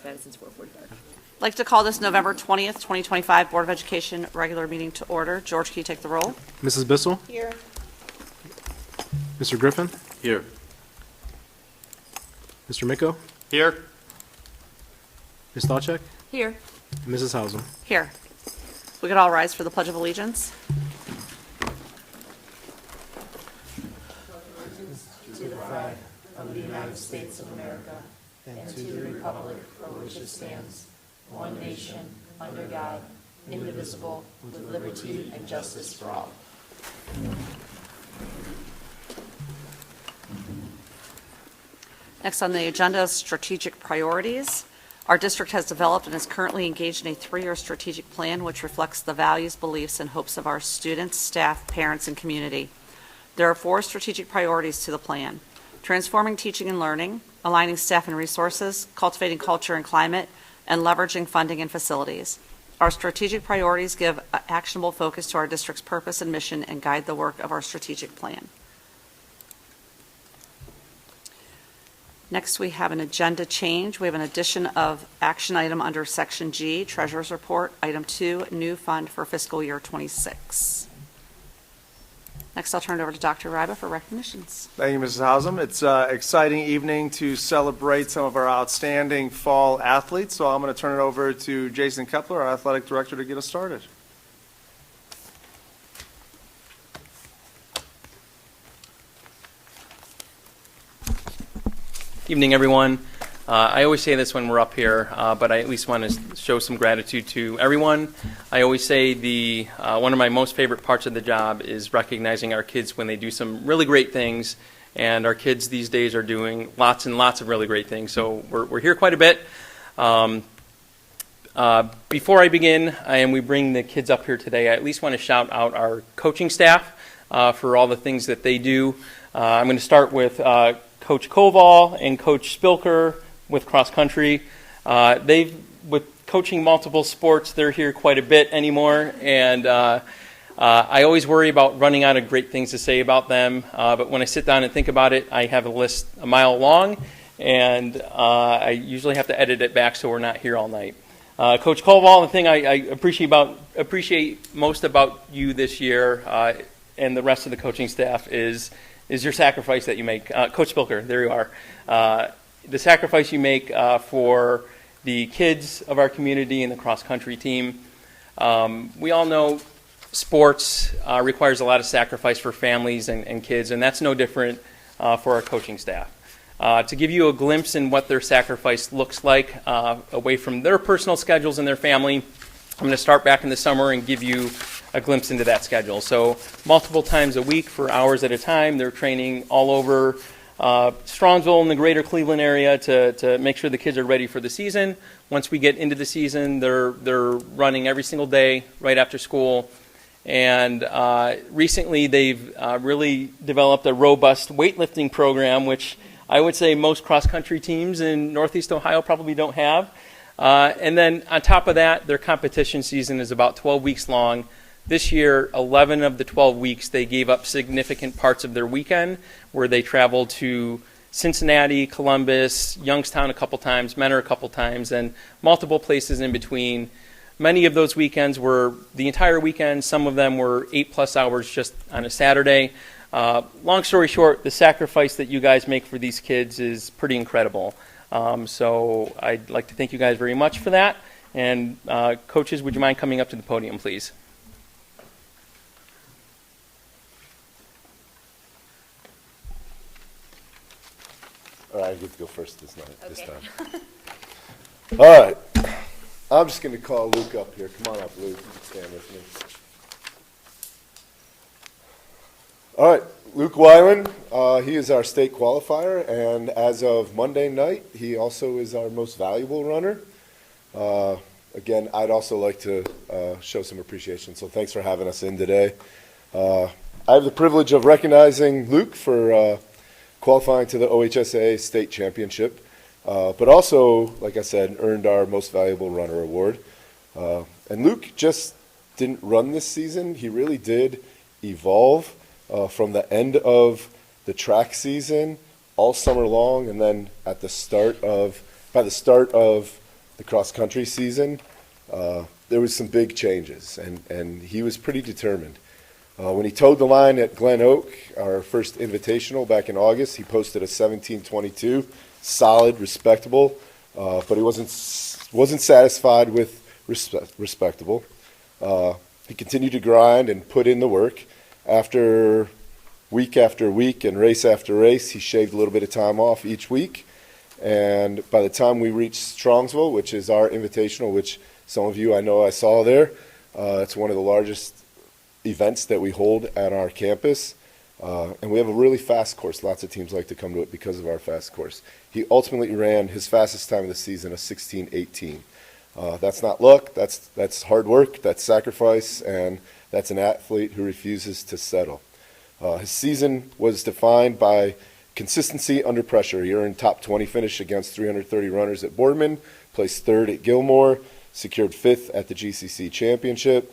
had it since 4:45. I'd like to call this November 20th, 2025 Board of Education regular meeting to order. George, can you take the roll? Mrs. Bissell? Here. Mr. Griffin? Here. Mr. Micko? Here. Ms. Stawcheck? Here. Mrs. Hausum? Here. We could all rise for the Pledge of Allegiance. Of the United States of America, and to the republic for which it stands, one nation, under God, indivisible, with liberty and justice for all. Next on the agenda is strategic priorities. Our district has developed and is currently engaged in a 3-year strategic plan which reflects the values, beliefs, and hopes of our students, staff, parents, and community. There are 4 strategic priorities to the plan: transforming teaching and learning, aligning staff and resources, cultivating culture and climate, and leveraging funding and facilities. Our strategic priorities give actionable focus to our district's purpose and mission and guide the work of our strategic plan. Next, we have an agenda change. We have an addition of action item under Section G, Treasurer's Report, Item 2, New Fund for Fiscal Year 26. Next, I'll turn it over to Dr. Ryba for recognitions. Thank you, Mrs. Hausum. It's an exciting evening to celebrate some of our outstanding fall athletes, so I'm going to turn it over to Jason Kepler, our athletic director, to get us started. Evening, everyone. I always say this when we're up here, but I at least want to show some gratitude to everyone. I always say one of my most favorite parts of the job is recognizing our kids when they do some really great things, and our kids these days are doing lots and lots of really great things. So we're here quite a bit. Before I begin, and we bring the kids up here today, I at least want to shout out our coaching staff for all the things that they do. I'm going to start with Coach Koval and Coach Spilker with cross country. With coaching multiple sports, they're here quite a bit anymore, and I always worry about running out of great things to say about them, but when I sit down and think about it, I have a list a mile long, and I usually have to edit it back so we're not here all night. Coach Koval, the thing I appreciate most about you this year and the rest of the coaching staff is your sacrifice that you make. Coach Spilker, there you are. The sacrifice you make for the kids of our community and the cross-country team. We all know sports requires a lot of sacrifice for families and kids, and that's no different for our coaching staff. To give you a glimpse in what their sacrifice looks like away from their personal schedules and their family, I'm going to start back in the summer and give you a glimpse into that schedule. So multiple times a week for hours at a time, they're training all over Strongsville and the greater Cleveland area to make sure the kids are ready for the season. Once we get into the season, they're running every single day right after school. And recently they've really developed a robust weightlifting program, which I would say most cross-country teams in Northeast Ohio probably don't have. And then on top of that, their competition season is about 12 weeks long. This year, 11 of the 12 weeks, they gave up significant parts of their weekend where they traveled to Cincinnati, Columbus, Youngstown a couple times, Mentor a couple times, and multiple places in between. Many of those weekends were the entire weekend. Some of them were 8+ hours just on a Saturday. Long story short, the sacrifice that you guys make for these kids is pretty incredible. So I'd like to thank you guys very much for that. And coaches, would you mind coming up to the podium, please? All right, I get to go first this time. All right. I'm just going to call Luke up here. Come on up, Luke. Stand with me. All right, Luke Weiland. He is our state qualifier, and as of Monday night, he also is our most valuable runner. Again, I'd also like to show some appreciation, so thanks for having us in today. I have the privilege of recognizing Luke for qualifying to the OHSAA state championship, but also, like I said, earned our most valuable runner award. And Luke just didn't run this season. He really did evolve from the end of the track season all summer long, and then by the start of the cross-country season, there was some big changes, and he was pretty determined. When he towed the line at Glen Oak, our first invitational back in August, he posted a 17:22, solid, respectable, but he wasn't satisfied with respectable. He continued to grind and put in the work. After week and race after race, he shaved a little bit of time off each week. And by the time we reached Strongsville, which is our invitational, which some of you I know I saw there, it's one of the largest events that we hold at our campus. And we have a really fast course. Lots of teams like to come to it because of our fast course. He ultimately ran his fastest time of the season, a 16:18. That's not luck, that's hard work, that's sacrifice, and that's an athlete who refuses to settle. His season was defined by consistency under pressure. He earned top 20 finish against 330 runners at Boardman, placed third at Gilmore, secured fifth at the GCC Championship,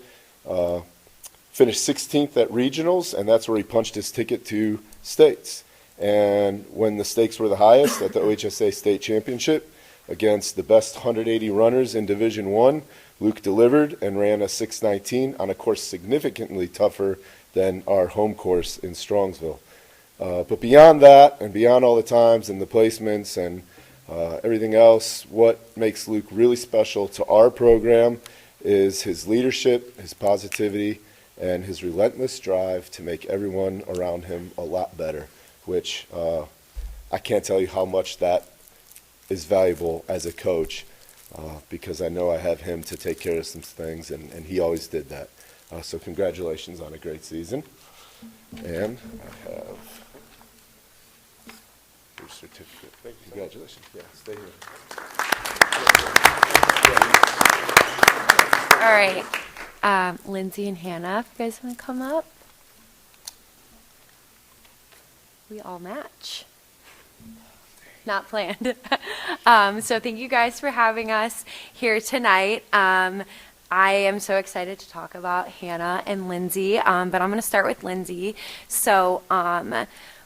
finished 16th at regionals, and that's where he punched his ticket to states. And when the stakes were the highest at the OHSA State Championship, against the best 180 runners in Division I, Luke delivered and ran a 6:19 on a course significantly tougher than our home course in Strongsville. But beyond that, and beyond all the times and the placements and everything else, what makes Luke really special to our program is his leadership, his positivity, and his relentless drive to make everyone around him a lot better, which I can't tell you how much that is valuable as a coach, because I know I have him to take care of some things, and he always did that. So congratulations on a great season. And I have your certificate. Congratulations. Yeah, stay here. All right. Lindsay and Hannah, if you guys want to come up. We all match. Not planned. So thank you guys for having us here tonight. I am so excited to talk about Hannah and Lindsay, but I'm going to start with Lindsay. So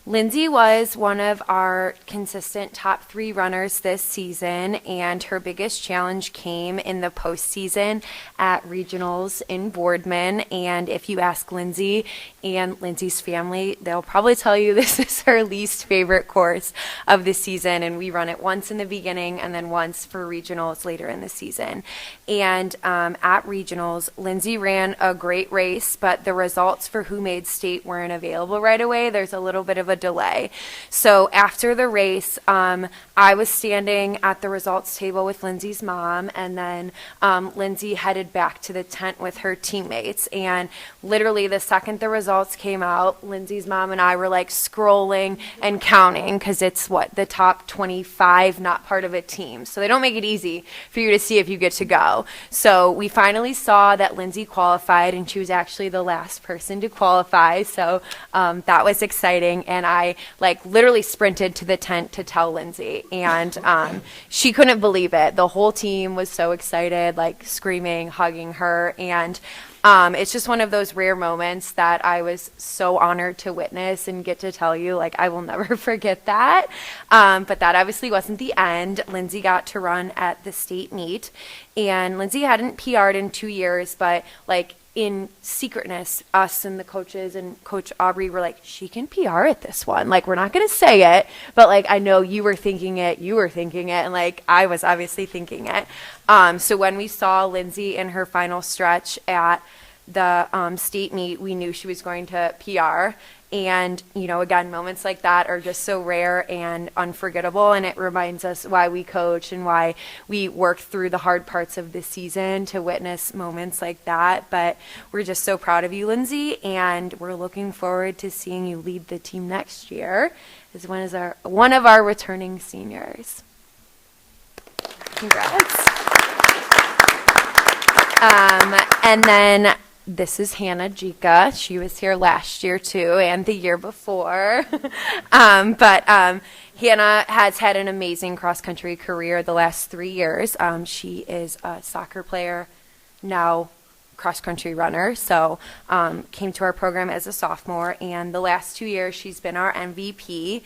Lindsay was one of our consistent top 3 runners this season, and her biggest challenge came in the postseason at regionals in Boardman. And if you ask Lindsay and Lindsay's family, they'll probably tell you this is her least favorite course of the season, and we run it once in the beginning and then once for regionals later in the season. And at regionals, Lindsay ran a great race, but the results for who made state weren't available right away. There's a little bit of a delay. So after the race, I was standing at the results table with Lindsay's mom, and then Lindsay headed back to the tent with her teammates. And literally the second the results came out, Lindsay's mom and I were like scrolling and counting, because it's the top 25 not part of a team. So they don't make it easy for you to see if you get to go. So we finally saw that Lindsay qualified, and she was actually the last person to qualify. So that was exciting. And I literally sprinted to the tent to tell Lindsay, and she couldn't believe it. The whole team was so excited, screaming, hugging her, and it's just one of those rare moments that I was so honored to witness and get to tell you, I will never forget that. But that obviously wasn't the end. Lindsay got to run at the state meet, and Lindsay hadn't PR'd in 2 years, but in secretness, us and the coaches and Coach Aubrey were like, she can PR at this one. We're not going to say it, but I know you were thinking it, and I was obviously thinking it. So when we saw Lindsay in her final stretch at the state meet, we knew she was going to PR. And, again, moments like that are just so rare and unforgettable, and it reminds us why we coach and why we work through the hard parts of the season to witness moments like that. But we're just so proud of you, Lindsay, and we're looking forward to seeing you lead the team next year as one of our returning seniors. Congrats. And then this is Hannah Jika. She was here last year too, and the year before. But Hannah has had an amazing cross-country career the last 3 years. She is a soccer player, now cross-country runner. So came to our program as a sophomore, and the last 2 years she's been our MVP.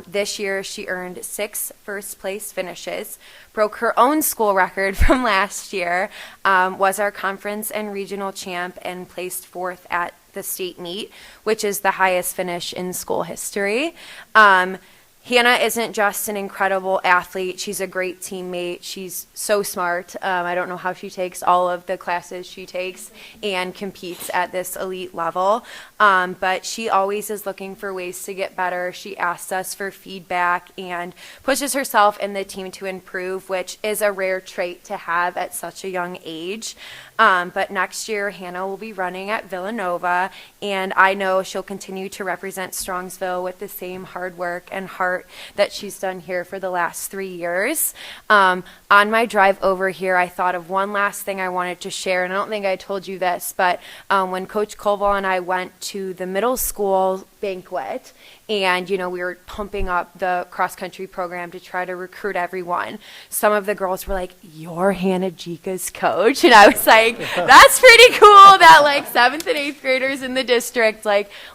This year she earned 6 first-place finishes, broke her own school record from last year, was our conference and regional champ, and placed 4th at the state meet, which is the highest finish in school history. Hannah isn't just an incredible athlete. She's a great teammate. She's so smart. I don't know how she takes all of the classes she takes and competes at this elite level. But she always is looking for ways to get better. She asks us for feedback and pushes herself and the team to improve, which is a rare trait to have at such a young age. But next year, Hannah will be running at Villanova, and I know she'll continue to represent Strongsville with the same hard work and heart that she's done here for the last 3 years. On my drive over here, I thought of one last thing I wanted to share, and I don't think I told you this, but when Coach Koval and I went to the middle school banquet, and, we were pumping up the cross-country program to try to recruit everyone. Some of the girls were like, "You're Hannah Jika's coach." And I was like, that's pretty cool that, 7th and 8th graders in the district,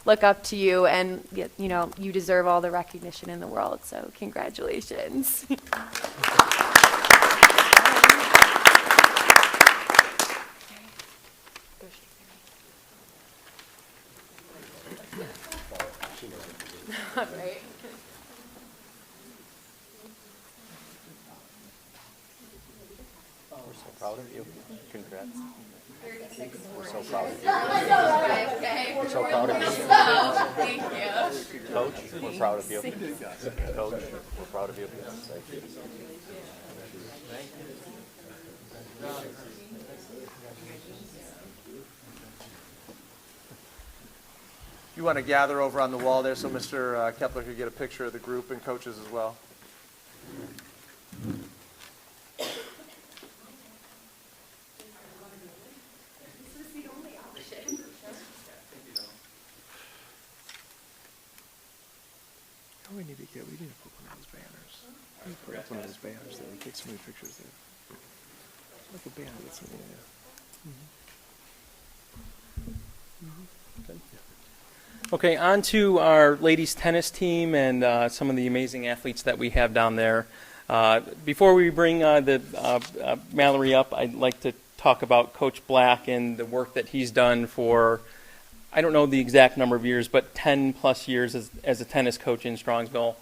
look up to you. And, you deserve all the recognition in the world. So congratulations. Right. We're so proud of you. Congrats. We're so proud of you. Okay. We're so proud of you. Thank you. Coach, we're proud of you. Coach, we're proud of you. You want to gather over on the wall there so Mr. Kepler could get a picture of the group and coaches as well. We need to put one of those banners. We need to put up one of those banners there. We take so many pictures there. Like a banner that's in there. Okay, on to our ladies tennis team and some of the amazing athletes that we have down there. Before we bring Mallory up, I'd like to talk about Coach Black and the work that he's done for, I don't know the exact number of years, but 10 plus years as a tennis coach in Strongsville.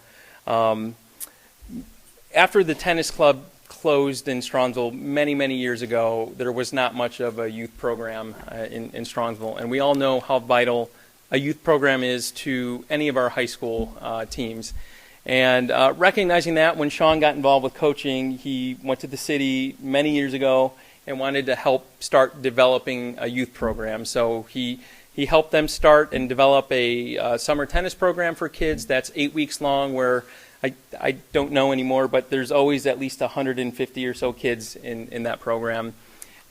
After the tennis club closed in Strongsville many, many years ago, there was not much of a youth program in Strongsville. And we all know how vital a youth program is to any of our high school teams. And recognizing that, when Sean got involved with coaching, he went to the city many years ago and wanted to help start developing a youth program. So he helped them start and develop a summer tennis program for kids that's 8 weeks long, where I don't know anymore, but there's always at least 150 or so kids in that program.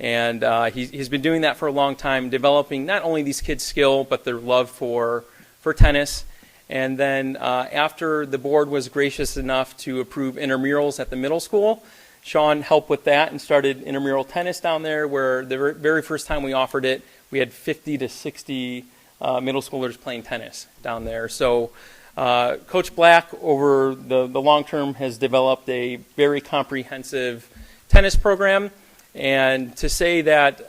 And he's been doing that for a long time, developing not only these kids' skill, but their love for tennis. And then after the board was gracious enough to approve intramurals at the middle school, Sean helped with that and started intramural tennis down there, where the very first time we offered it, we had 50 to 60 middle schoolers playing tennis down there. So Coach Black, over the long term, has developed a very comprehensive tennis program. And to say that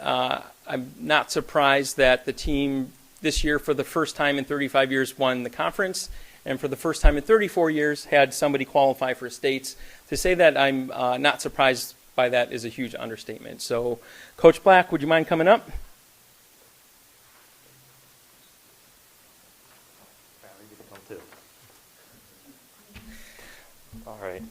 I'm not surprised that the team this year, for the first time in 35 years, won the conference, and for the first time in 34 years had somebody qualify for states. To say that I'm not surprised by that is a huge understatement. So, Coach Black, would you mind coming up? All right.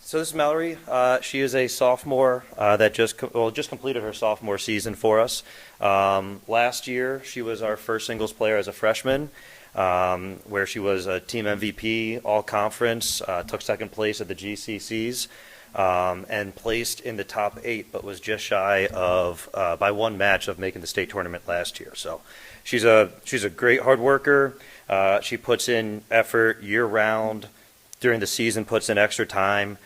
So this is Mallory. She is a sophomore that just completed her sophomore season for us. Last year, she was our first singles player as a freshman, where she was a team MVP, all conference, took second place at the GCCs, and placed in the top 8, but was just shy of by one match of making the state tournament last year. So she's a great hard worker. She puts in effort year round. During the season, puts in extra time,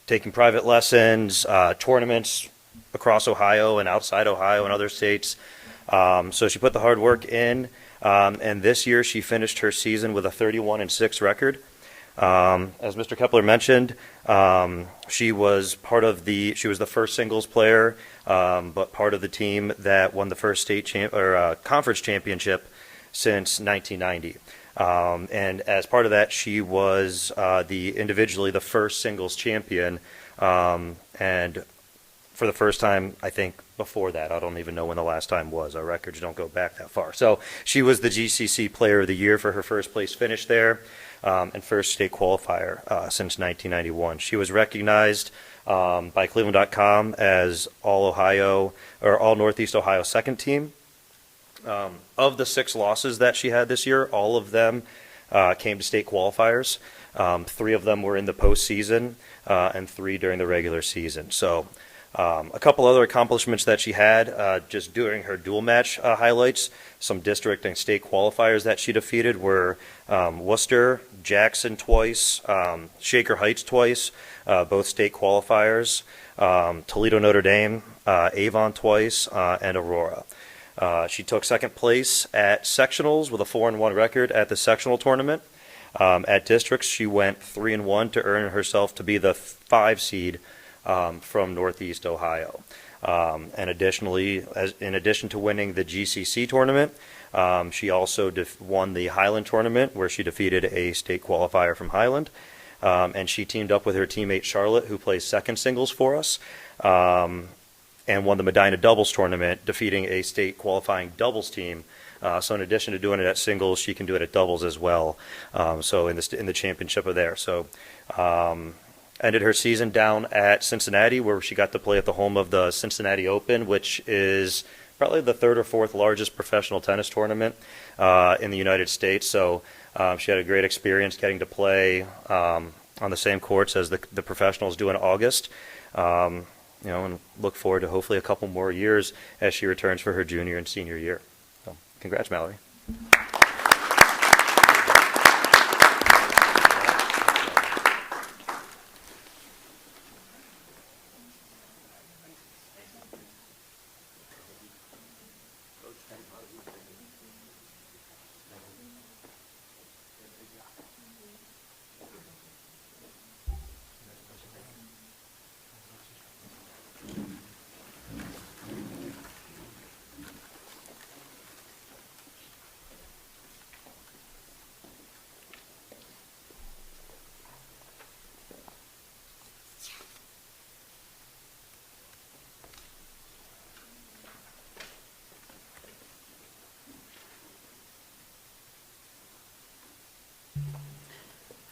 taking private lessons, tournaments, across Ohio and outside Ohio and other states. So she put the hard work in, and this year she finished her season with a 31-6 record. As Mr. Kepler mentioned, she was the first singles player, but part of the team that won the first conference championship since 1990. And as part of that, she was individually the first singles champion, and for the first time, I think before that, I don't even know when the last time was. Our records don't go back that far. So she was the GCC Player of the Year for her first place finish there, and first state qualifier since 1991. She was recognized by Cleveland.com as All Northeast Ohio second team. Of the 6 losses that she had this year, all of them came to state qualifiers. 3 of them were in the postseason, and 3 during the regular season. So a couple other accomplishments that she had just during her dual match highlights. Some district and state qualifiers that she defeated were Worcester, Jackson twice, Shaker Heights twice, both state qualifiers, Toledo Notre Dame, Avon twice, and Aurora. She took second place at sectionals with a 4-1 record at the sectional tournament. At districts, she went 3-1 to earn herself to be the 5 seed from Northeast Ohio. And additionally, in addition to winning the GCC tournament, she also won the Highland tournament, where she defeated a state qualifier from Highland. And she teamed up with her teammate Charlotte, who plays second singles for us, and won the Medina doubles tournament, defeating a state qualifying doubles team. So in addition to doing it at singles, she can do it at doubles as well. So in the championship of there. So ended her season down at Cincinnati, where she got to play at the home of the Cincinnati Open, which is probably the 3rd or 4th largest professional tennis tournament in the United States. So she had a great experience getting to play on the same courts as the professionals do in August. And look forward to hopefully a couple more years as she returns for her junior and senior year. So, congrats, Mallory.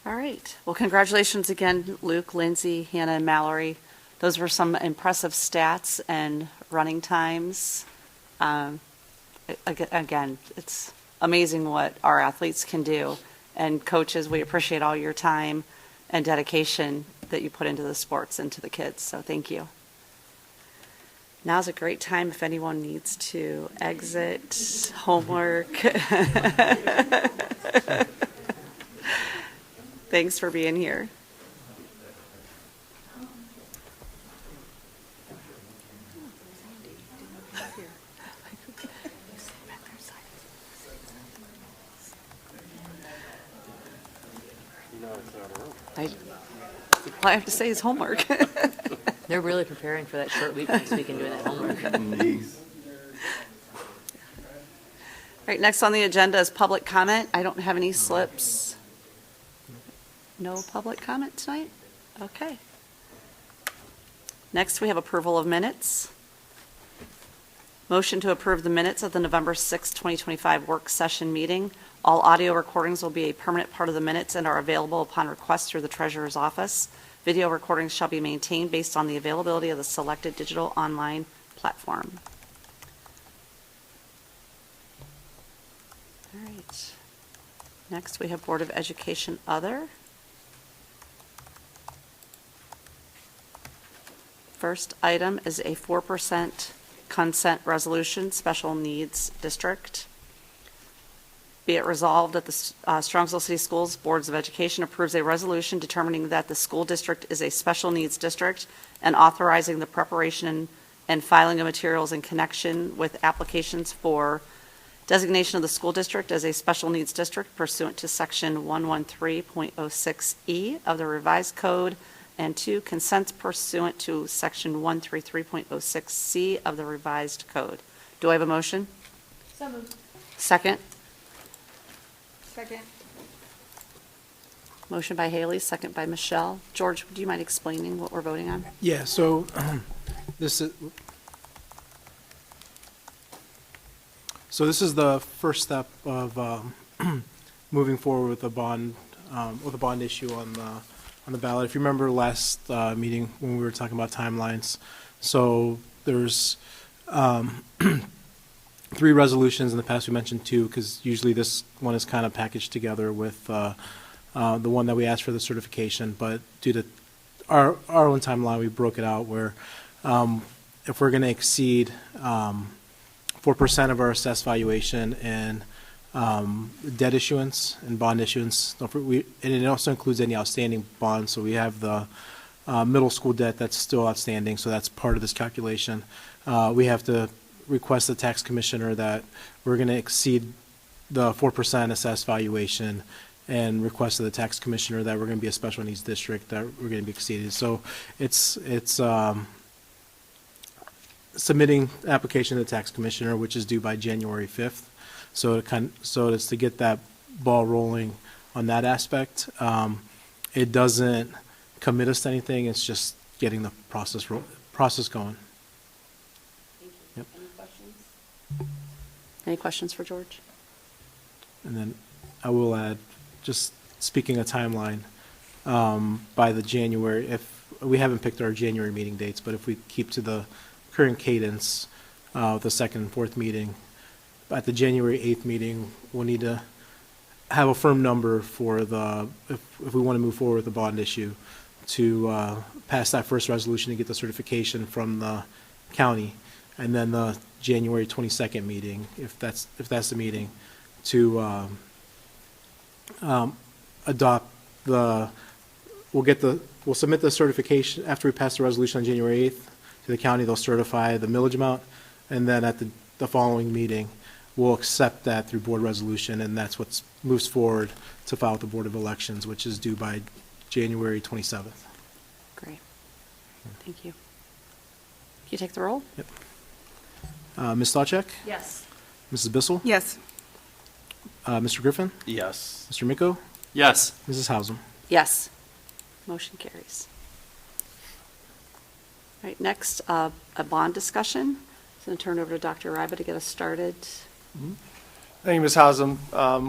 All right. Well, congratulations again, Luke, Lindsay, Hannah, and Mallory. Those were some impressive stats and running times. Again, it's amazing what our athletes can do. And coaches, we appreciate all your time and dedication that you put into the sports and to the kids. So thank you. Now's a great time if anyone needs to exit, homework. Thanks for being here. All I have to say is homework. They're really preparing for that short week next week and doing that homework. All right, next on the agenda is public comment. I don't have any slips. No public comment tonight? Okay. Next, we have approval of minutes. Motion to approve the minutes of the November 6, 2025 work session meeting. All audio recordings will be a permanent part of the minutes and are available upon request through the treasurer's office. Video recordings shall be maintained based on the availability of the selected digital online platform. All right. Next, we have Board of Education Other. First item is a 4% consent resolution, special needs district. Be it resolved that the Strongsville City Schools Boards of Education approves a resolution determining that the school district is a special needs district and authorizing the preparation and filing of materials in connection with applications for designation of the school district as a special needs district pursuant to Section 113.06E of the revised code, and 2, consents pursuant to Section 133.06C of the revised code. Do I have a motion? So moved. Second? Second. Motion by Haley, second by Michelle. George, do you mind explaining what we're voting on? Yeah, so this is, the first step of moving forward with a bond issue on the ballot. If you remember last meeting when we were talking about timelines, so there's 3 resolutions. In the past we mentioned 2 because usually this one is kind of packaged together with the one that we asked for the certification, but due to our own timeline, we broke it out where if we're going to exceed 4% of our assessed valuation and debt issuance and bond issuance, and it also includes any outstanding bonds. So we have the middle school debt that's still outstanding, so that's part of this calculation. We have to request the tax commissioner that we're going to exceed the 4% assessed valuation and request of the tax commissioner that we're going to be a special needs district, that we're going to be exceeded. So it's submitting application to the tax commissioner, which is due by January 5th. So it's to get that ball rolling on that aspect. It doesn't commit us to anything. It's just getting the process going. Yep. Any questions? Any questions for George? And then I will add, just speaking of timeline, by the January, if we haven't picked our January meeting dates, but if we keep to the current cadence, the second and fourth meeting, at the January 8th meeting, we'll need to have a firm number for if we want to move forward with the bond issue, to pass that first resolution to get the certification from the county, and then the January 22nd meeting, if that's the meeting, to adopt we'll submit the certification after we pass the resolution on January 8th to the county. They'll certify the millage amount, and then at the following meeting, we'll accept that through board resolution, and that's what moves forward to file with the Board of Elections, which is due by January 27th. Great. Thank you. Can you take the roll? Yep. Ms. Stawcheck? Yes. Mrs. Bissell? Yes. Mr. Griffin? Yes. Mr. Miko? Yes. Mrs. Hausum? Yes. Motion carries. All right, next, a bond discussion. So I'm going to turn it over to Dr. Ryba to get us started. Thank you, Ms. Hausum.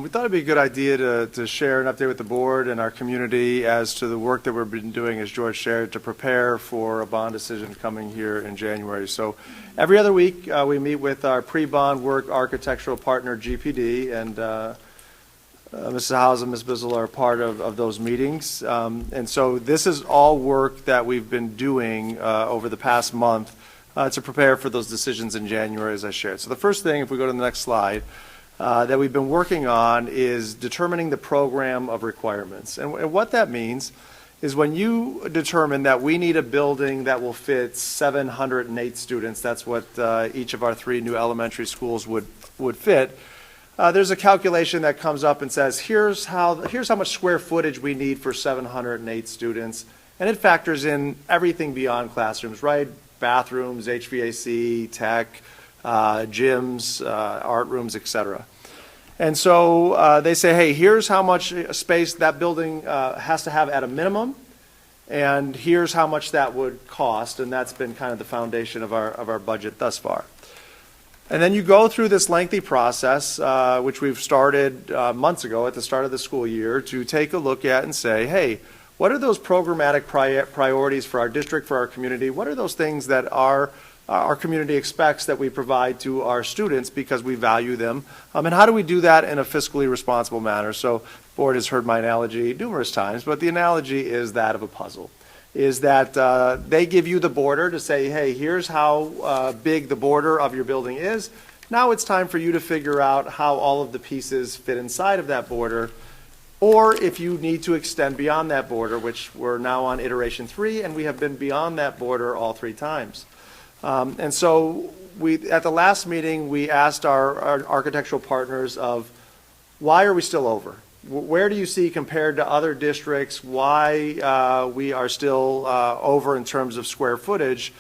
We thought it'd be a good idea to share an update with the board and our community as to the work that we've been doing, as George shared, to prepare for a bond decision coming here in January. So every other week, we meet with our pre-bond work architectural partner, GPD, and Mrs. Hausum, Ms. Bizzle are part of those meetings. And so this is all work that we've been doing over the past month to prepare for those decisions in January, as I shared. So the first thing, if we go to the next slide, that we've been working on is determining the program of requirements. And what that means is when you determine that we need a building that will fit 708 students, that's what each of our 3 new elementary schools would fit, there's a calculation that comes up and says, here's how much square footage we need for 708 students, and it factors in everything beyond classrooms, right? Bathrooms, HVAC, tech, gyms, art rooms, etc. And so they say, hey, here's how much space that building has to have at a minimum, and here's how much that would cost, and that's been kind of the foundation of our budget thus far. And then you go through this lengthy process, which we've started months ago at the start of the school year, to take a look at and say, hey, what are those programmatic priorities for our district, for our community? What are those things that our community expects that we provide to our students because we value them? And how do we do that in a fiscally responsible manner? So the board has heard my analogy numerous times, but the analogy is that of a puzzle. Is that they give you the border to say, hey, here's how big the border of your building is. Now it's time for you to figure out how all of the pieces fit inside of that border, or if you need to extend beyond that border, which we're now on iteration 3, and we have been beyond that border all 3 times. And so at the last meeting, we asked our architectural partners of, why are we still over? Where do you see, compared to other districts, why we are still over in terms of square footage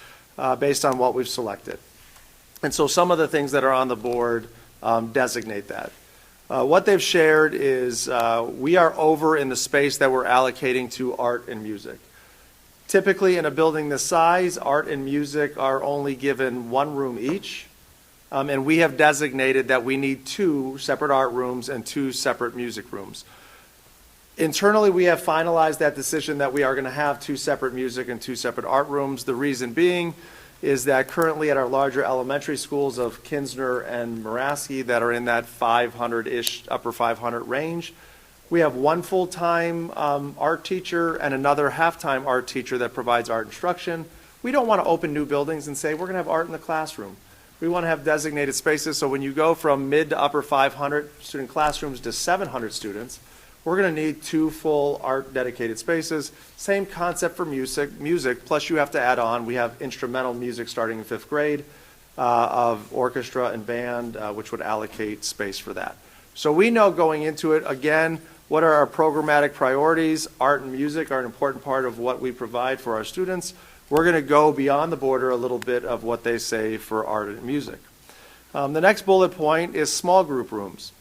based on what we've selected? And so some of the things that are on the board designate that. What they've shared is we are over in the space that we're allocating to art and music. Typically, in a building this size, art and music are only given one room each, and we have designated that we need 2 separate art rooms and 2 separate music rooms. Internally, we have finalized that decision that we are going to have 2 separate music and 2 separate art rooms. The reason being is that currently at our larger elementary schools of Kinsner and Maraski that are in that 500-ish, upper 500 range, we have 1 full-time art teacher and another half-time art teacher that provides art instruction. We don't want to open new buildings and say, we're going to have art in the classroom. We want to have designated spaces, so when you go from mid to upper 500 student classrooms to 700 students, we're going to need 2 full art dedicated spaces. Same concept for music, plus you have to add on, we have instrumental music starting in 5th grade of orchestra and band, which would allocate space for that. So we know going into it, again, what are our programmatic priorities? Art and music are an important part of what we provide for our students. We're going to go beyond the border a little bit of what they say for art and music. The next bullet point is small group rooms.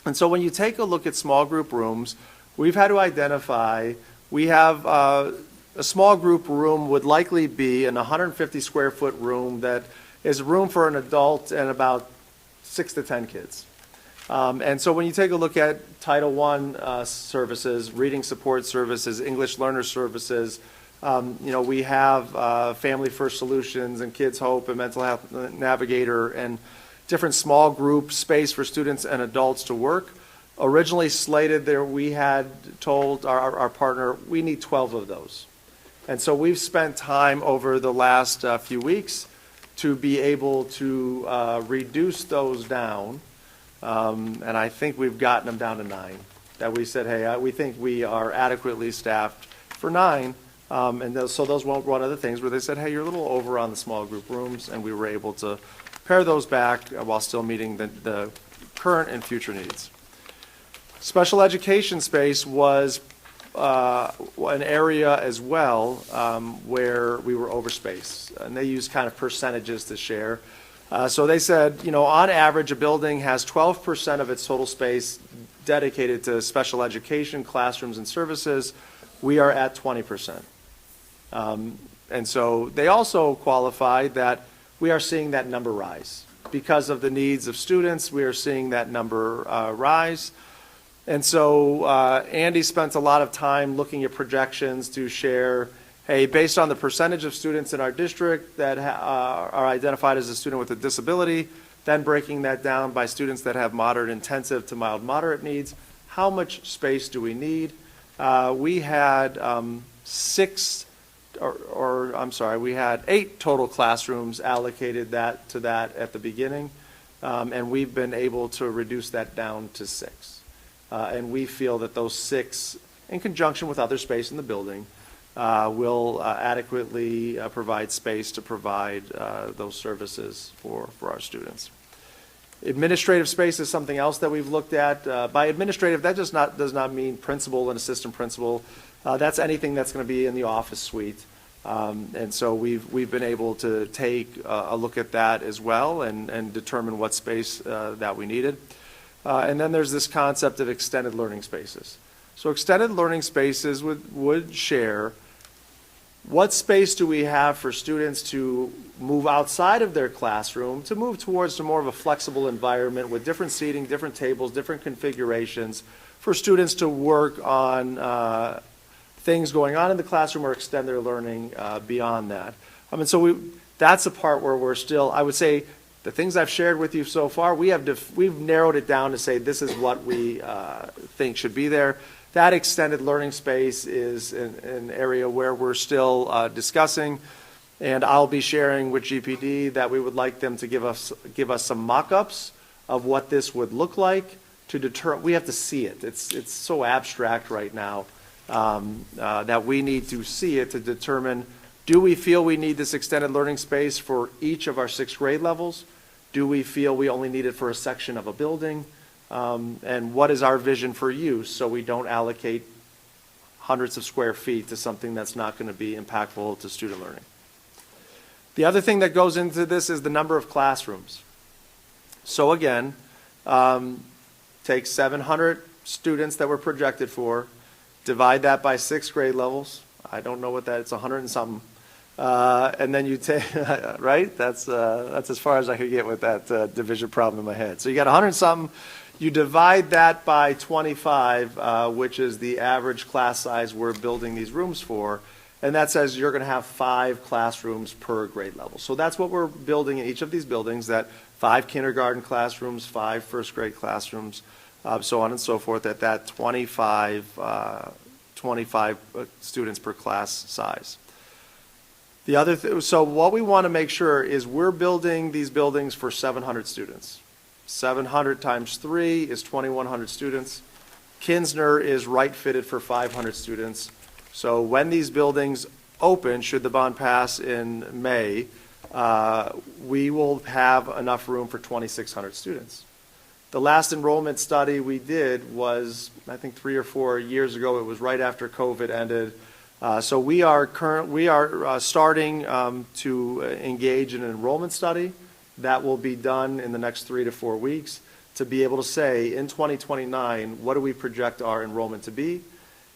And so when you take a look at small group rooms, we've had to identify, we have a small group room would likely be an 150 square foot room that is room for an adult and about 6 to 10 kids. And so when you take a look at Title I services, reading support services, English learner services, we have Family First Solutions and Kids Hope and Mental Health Navigator and different small group space for students and adults to work. Originally slated there, we had told our partner, we need 12 of those. And so we've spent time over the last few weeks to be able to reduce those down. And I think we've gotten them down to 9. That we said, hey, we think we are adequately staffed for 9. So those weren't one of the things where they said, hey, you're a little over on the small group rooms, and we were able to pare those back while still meeting the current and future needs. Special education space was an area as well where we were over space, and they used kind of percentages to share. So they said, on average, a building has 12% of its total space dedicated to special education, classrooms, and services. We are at 20%. And so they also qualified that we are seeing that number rise. Because of the needs of students, we are seeing that number rise. And so Andy spent a lot of time looking at projections to share, hey, based on the percentage of students in our district that are identified as a student with a disability, then breaking that down by students that have moderate intensive to mild moderate needs, how much space do we need? We had we had 8 total classrooms allocated to that at the beginning, and we've been able to reduce that down to 6. And we feel that those 6, in conjunction with other space in the building, will adequately provide space to provide those services for our students. Administrative space is something else that we've looked at. By administrative, that does not mean principal and assistant principal. That's anything that's going to be in the office suite. And so we've been able to take a look at that as well and determine what space that we needed. And then there's this concept of extended learning spaces. So extended learning spaces would share what space do we have for students to move outside of their classroom, to move towards more of a flexible environment with different seating, different tables, different configurations for students to work on things going on in the classroom or extend their learning beyond that. So that's a part where we're still, I would say, the things I've shared with you so far, we've narrowed it down to say this is what we think should be there. That extended learning space is an area where we're still discussing, and I'll be sharing with GPD that we would like them to give us some mock-ups of what this would look like to determine. We have to see it. It's so abstract right now that we need to see it to determine, Do we feel we need this extended learning space for each of our 6th grade levels? Do we feel we only need it for a section of a building? And what is our vision for use so we don't allocate hundreds of square feet to something that's not going to be impactful to student learning? The other thing that goes into this is the number of classrooms. So again, take 700 students that we're projected for, divide that by 6th grade levels. I don't know what that, it's 100 and something. And then you take, right? That's as far as I could get with that division problem in my head. So you got 100 and something. You divide that by 25, which is the average class size we're building these rooms for. And that says you're going to have 5 classrooms per grade level. So that's what we're building in each of these buildings, that 5 kindergarten classrooms, 5 first grade classrooms, so on and so forth, at that 25 students per class size. The other so what we want to make sure is we're building these buildings for 700 students. 700 times 3 is 2,100 students. Kinsner is right fitted for 500 students. So when these buildings open, should the bond pass in May, we will have enough room for 2,600 students. The last enrollment study we did was, I think 3 or 4 years ago. It was right after COVID ended. So we are starting to engage in an enrollment study that will be done in the next 3 to 4 weeks to be able to say in 2029, what do we project our enrollment to be?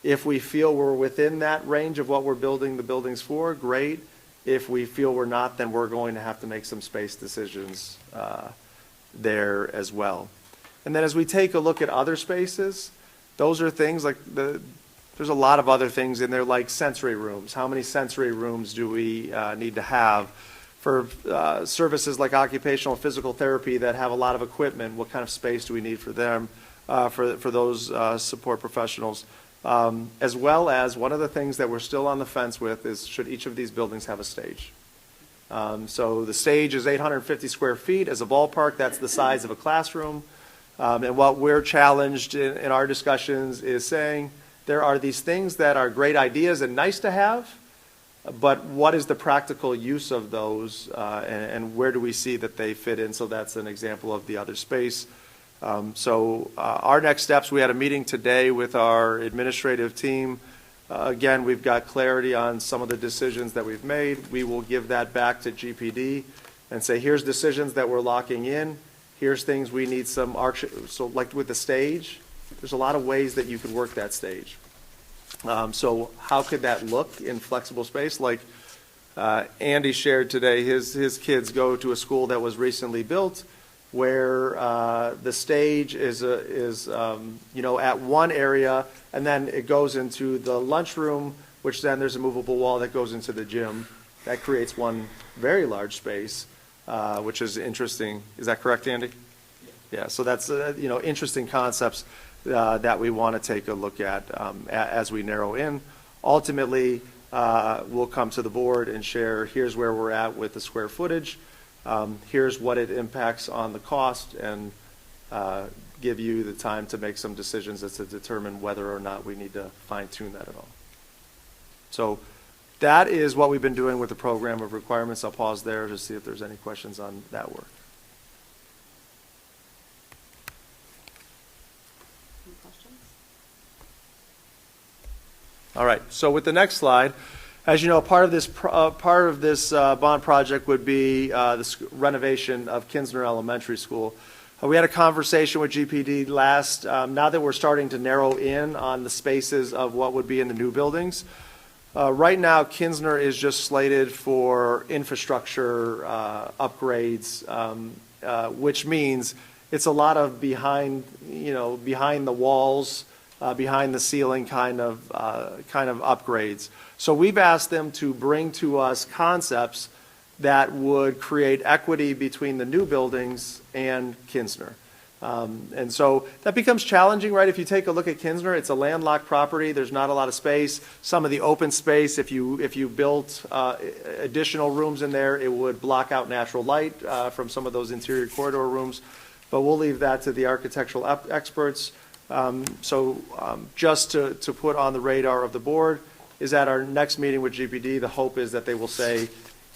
If we feel we're within that range of what we're building the buildings for, great. If we feel we're not, then we're going to have to make some space decisions there as well. And then as we take a look at other spaces, those are things like there's a lot of other things in there, like sensory rooms. How many sensory rooms do we need to have? For services like occupational physical therapy that have a lot of equipment, what kind of space do we need for them, for those support professionals? As well as one of the things that we're still on the fence with is should each of these buildings have a stage? So the stage is 850 square feet as a ballpark. That's the size of a classroom. And what we're challenged in our discussions is saying there are these things that are great ideas and nice to have, but what is the practical use of those, and where do we see that they fit in? So that's an example of the other space. Our next steps, we had a meeting today with our administrative team. Again, we've got clarity on some of the decisions that we've made. We will give that back to GPD and say, here's decisions that we're locking in. Here's things we need some, so like with the stage, there's a lot of ways that you could work that stage. So how could that look in flexible space? Like Andy shared today, his kids go to a school that was recently built where the stage is at one area, and then it goes into the lunchroom, which then there's a movable wall that goes into the gym. That creates one very large space, which is interesting. Is that correct, Andy? Yeah. So that's interesting concepts that we want to take a look at as we narrow in. Ultimately, we'll come to the board and share, here's where we're at with the square footage. Here's what it impacts on the cost, and give you the time to make some decisions as to determine whether or not we need to fine-tune that at all. So that is what we've been doing with the program of requirements. I'll pause there to see if there's any questions on that work. Any questions? All right, so with the next slide, as you know, part of this bond project would be the renovation of Kinsner Elementary School. We had a conversation with GPD last, now that we're starting to narrow in on the spaces of what would be in the new buildings. Right now, Kinsner is just slated for infrastructure upgrades, which means it's a lot of behind the walls, behind the ceiling kind of upgrades. So we've asked them to bring to us concepts that would create equity between the new buildings and Kinsner. And so that becomes challenging, right? If you take a look at Kinsner, it's a landlocked property. There's not a lot of space. Some of the open space, if you built additional rooms in there, it would block out natural light from some of those interior corridor rooms. But we'll leave that to the architectural experts. Just to put on the radar of the board, is at our next meeting with GPD, the hope is that they will say,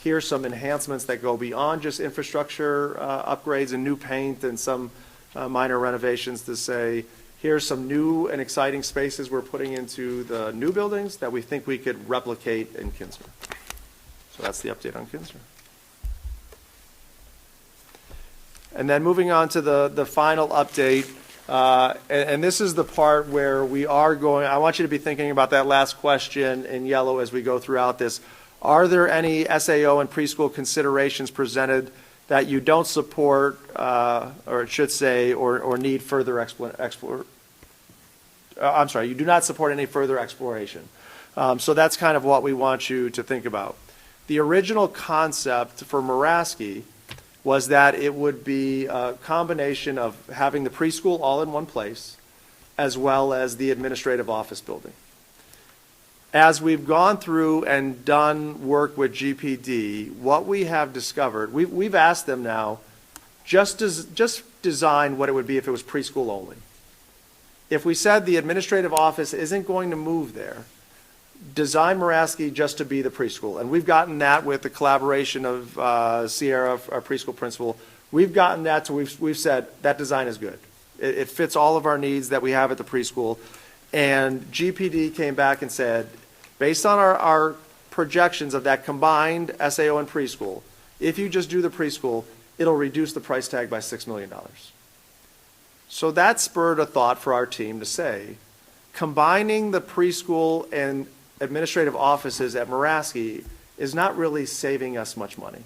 here's some enhancements that go beyond just infrastructure upgrades and new paint and some minor renovations, to say, here's some new and exciting spaces we're putting into the new buildings that we think we could replicate in Kinsmer. So that's the update on Kinsmer. And then moving on to the final update, and this is the part where we are going, I want you to be thinking about that last question in yellow as we go throughout this. Are there any SAO and preschool considerations presented that you don't support, or it should say, or need further you do not support any further exploration. So that's kind of what we want you to think about. The original concept for Muraski was that it would be a combination of having the preschool all in one place, as well as the administrative office building. As we've gone through and done work with GPD, what we have discovered, we've asked them now, just design what it would be if it was preschool only. If we said the administrative office isn't going to move there, design Muraski just to be the preschool. And we've gotten that with the collaboration of Sierra, our preschool principal. We've gotten that, so we've said that design is good. It fits all of our needs that we have at the preschool. And GPD came back and said, based on our projections of that combined SAO and preschool, if you just do the preschool, it'll reduce the price tag by $6 million. So that spurred a thought for our team to say, combining the preschool and administrative offices at Muraski is not really saving us much money.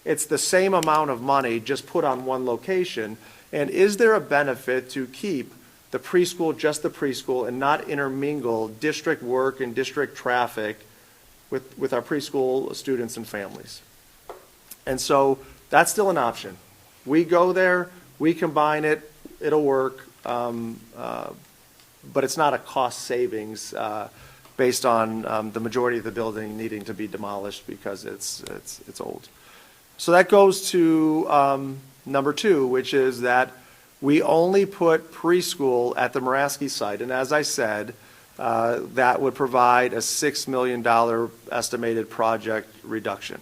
It's the same amount of money just put on one location. And is there a benefit to keep the preschool just the preschool and not intermingle district work and district traffic with our preschool students and families? And so that's still an option. We go there, we combine it, it'll work, but it's not a cost savings based on the majority of the building needing to be demolished because it's old. So that goes to number 2, which is that we only put preschool at the Muraski site. And as I said, that would provide a $6 million estimated project reduction.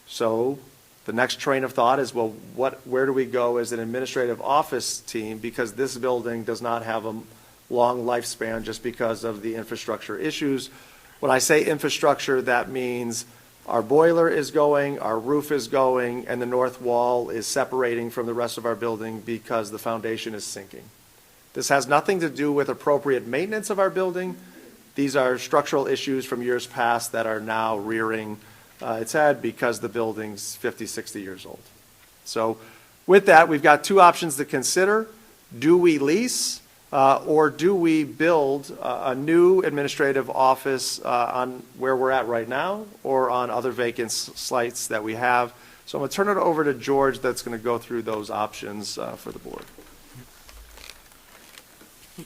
So the next train of thought is, well, where do we go as an administrative office team, because this building does not have a long lifespan just because of the infrastructure issues. When I say infrastructure, that means our boiler is going, our roof is going, and the north wall is separating from the rest of our building because the foundation is sinking. This has nothing to do with appropriate maintenance of our building. These are structural issues from years past that are now rearing its head because the building's 50, 60 years old. So with that, we've got 2 options to consider. Do we lease or do we build a new administrative office on where we're at right now or on other vacant sites that we have? So I'm going to turn it over to George that's going to go through those options for the board.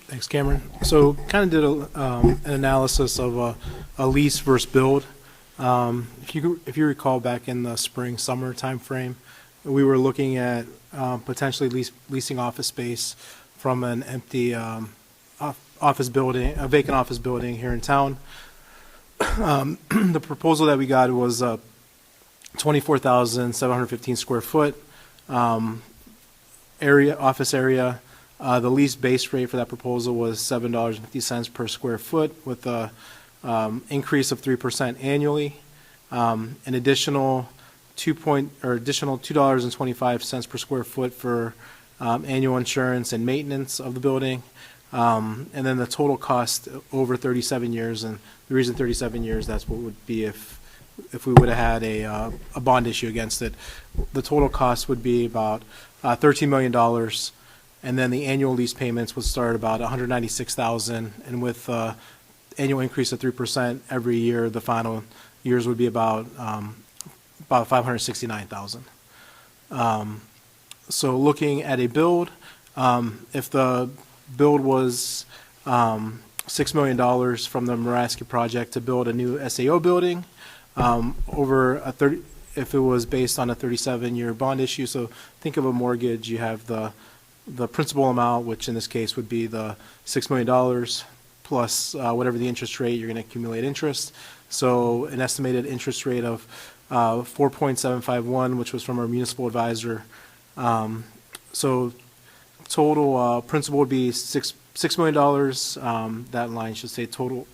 Thanks, Cameron. So kind of did an analysis of a lease versus build. If you recall back in the spring, summer timeframe, we were looking at potentially leasing office space from an empty office building, a vacant office building here in town. The proposal that we got was 24,715 square foot office area. The lease base rate for that proposal was $7.50 per square foot with a increase of 3% annually. An additional $2.25 per square foot for annual insurance and maintenance of the building, and then the total cost over 37 years. And the reason 37 years, that's what it would be if we would have had a bond issue against it. The total cost would be about $13 million, and then the annual lease payments would start about $196,000, and with annual increase of 3% every year, the final years would be about $569,000. So looking at a build, if the build was $6 million from the Muraski project to build a new SAO building, if it was based on a 37-year bond issue, so think of a mortgage, you have the principal amount, which in this case would be the $6 million, plus whatever the interest rate, you're going to accumulate interest. So an estimated interest rate of 4.751, which was from our municipal advisor. So total principal would be $6 million. That line should say total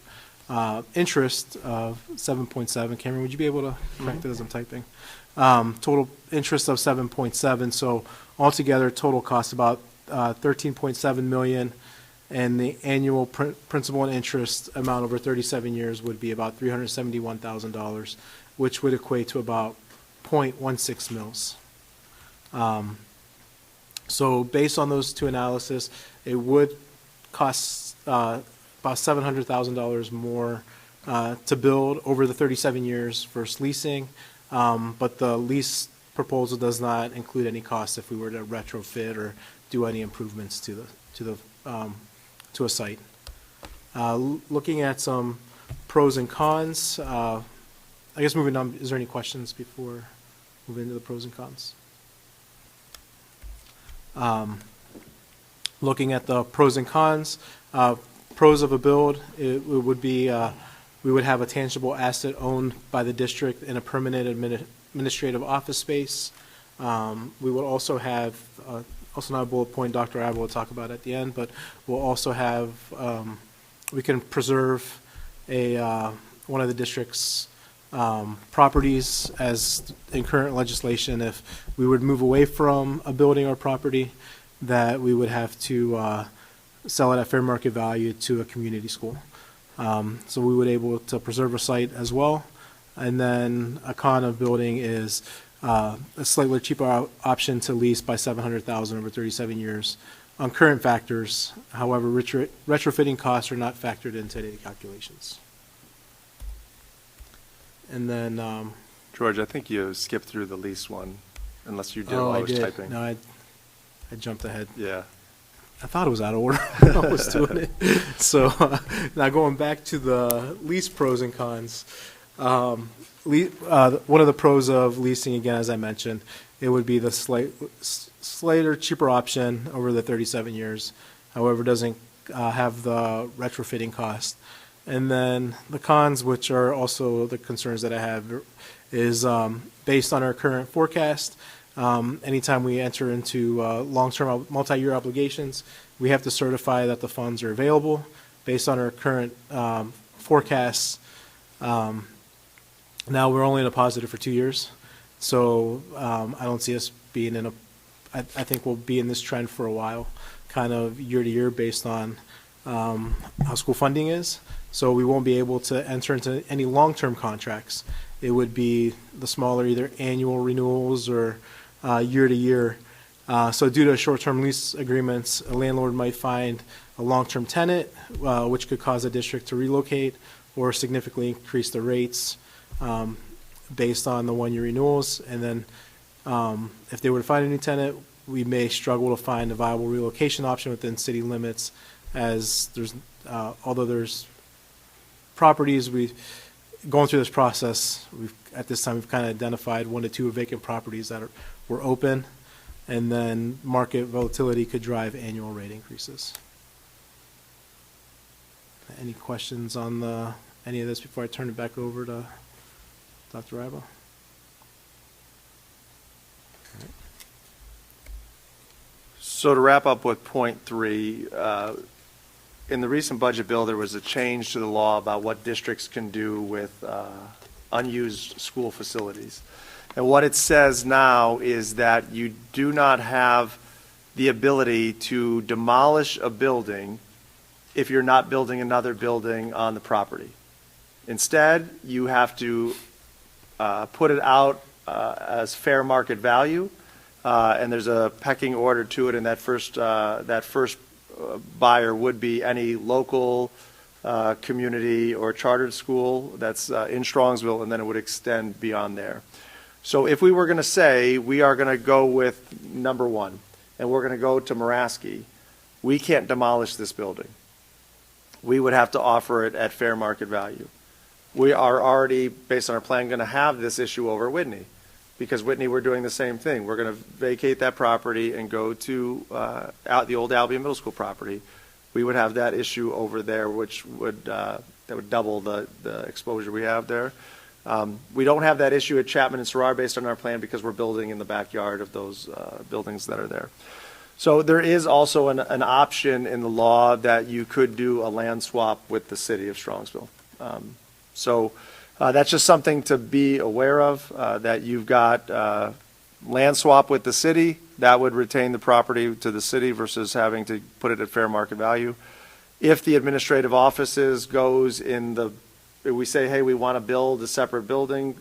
interest of 7.7. Cameron, would you be able to correct it as I'm typing? Total interest of 7.7. So altogether, total cost about 13.7 million, and the annual principal and interest amount over 37 years would be about $371,000, which would equate to about 0.16 mils. So based on those two analysis, it would cost about $700,000 more to build over the 37 years versus leasing, but the lease proposal does not include any costs if we were to retrofit or do any improvements to a site. Looking at some pros and cons, I guess moving on, is there any questions before moving into the pros and cons? Looking at the pros and cons, pros of a build, it would be we would have a tangible asset owned by the district in a permanent administrative office space. We would also have, also not a bullet point, Dr. Abel will talk about at the end, but we'll also have, we can preserve one of the district's properties as in current legislation. If we would move away from a building or property, that we would have to sell it at fair market value to a community school. So we would able to preserve a site as well. And then a con of building is a slightly cheaper option to lease by $700,000 over 37 years on current factors. However, retrofitting costs are not factored into any calculations. And then George, I think you skipped through the lease one, unless you did while I was typing. No, I jumped ahead. Yeah. I thought it was out of order. I was doing it. So now going back to the lease pros and cons. One of the pros of leasing, again, as I mentioned, it would be the slighter, cheaper option over the 37 years. However, it doesn't have the retrofitting cost. And then the cons, which are also the concerns that I have, is based on our current forecast. Anytime we enter into long-term multi-year obligations, we have to certify that the funds are available. Based on our current forecasts, now we're only in a positive for 2 years. So I don't see us being in I think we'll be in this trend for a while, kind of year to year based on how school funding is. So we won't be able to enter into any long-term contracts. It would be the smaller either annual renewals or year to year. So due to short-term lease agreements, a landlord might find a long-term tenant, which could cause a district to relocate or significantly increase the rates based on the one-year renewals. And then if they were to find a new tenant, we may struggle to find a viable relocation option within city limits, as there's, although there's properties, going through this process, at this time we've kind of identified 1 to 2 vacant properties that were open, and then market volatility could drive annual rate increases. Any questions on any of this before I turn it back over to Dr. Ibo? So to wrap up with point 3, in the recent budget bill, there was a change to the law about what districts can do with unused school facilities. And what it says now is that you do not have the ability to demolish a building if you're not building another building on the property. Instead, you have to put it out as fair market value, and there's a pecking order to it, and that first buyer would be any local community or chartered school that's in Strongsville, and then it would extend beyond there. So if we were going to say we are going to go with number 1 and we're going to go to Muraski, we can't demolish this building. We would have to offer it at fair market value. We are already, based on our plan, going to have this issue over Whitney, because Whitney, we're doing the same thing. We're going to vacate that property and go to the old Albion Middle School property. We would have that issue over there, which would, that would double the exposure we have there. We don't have that issue at Chapman and Sarrar based on our plan because we're building in the backyard of those buildings that are there. So there is also an option in the law that you could do a land swap with the city of Strongsville. So that's just something to be aware of, that you've got land swap with the city. That would retain the property to the city versus having to put it at fair market value. If the administrative offices goes in the, if we say, hey, we want to build a separate building,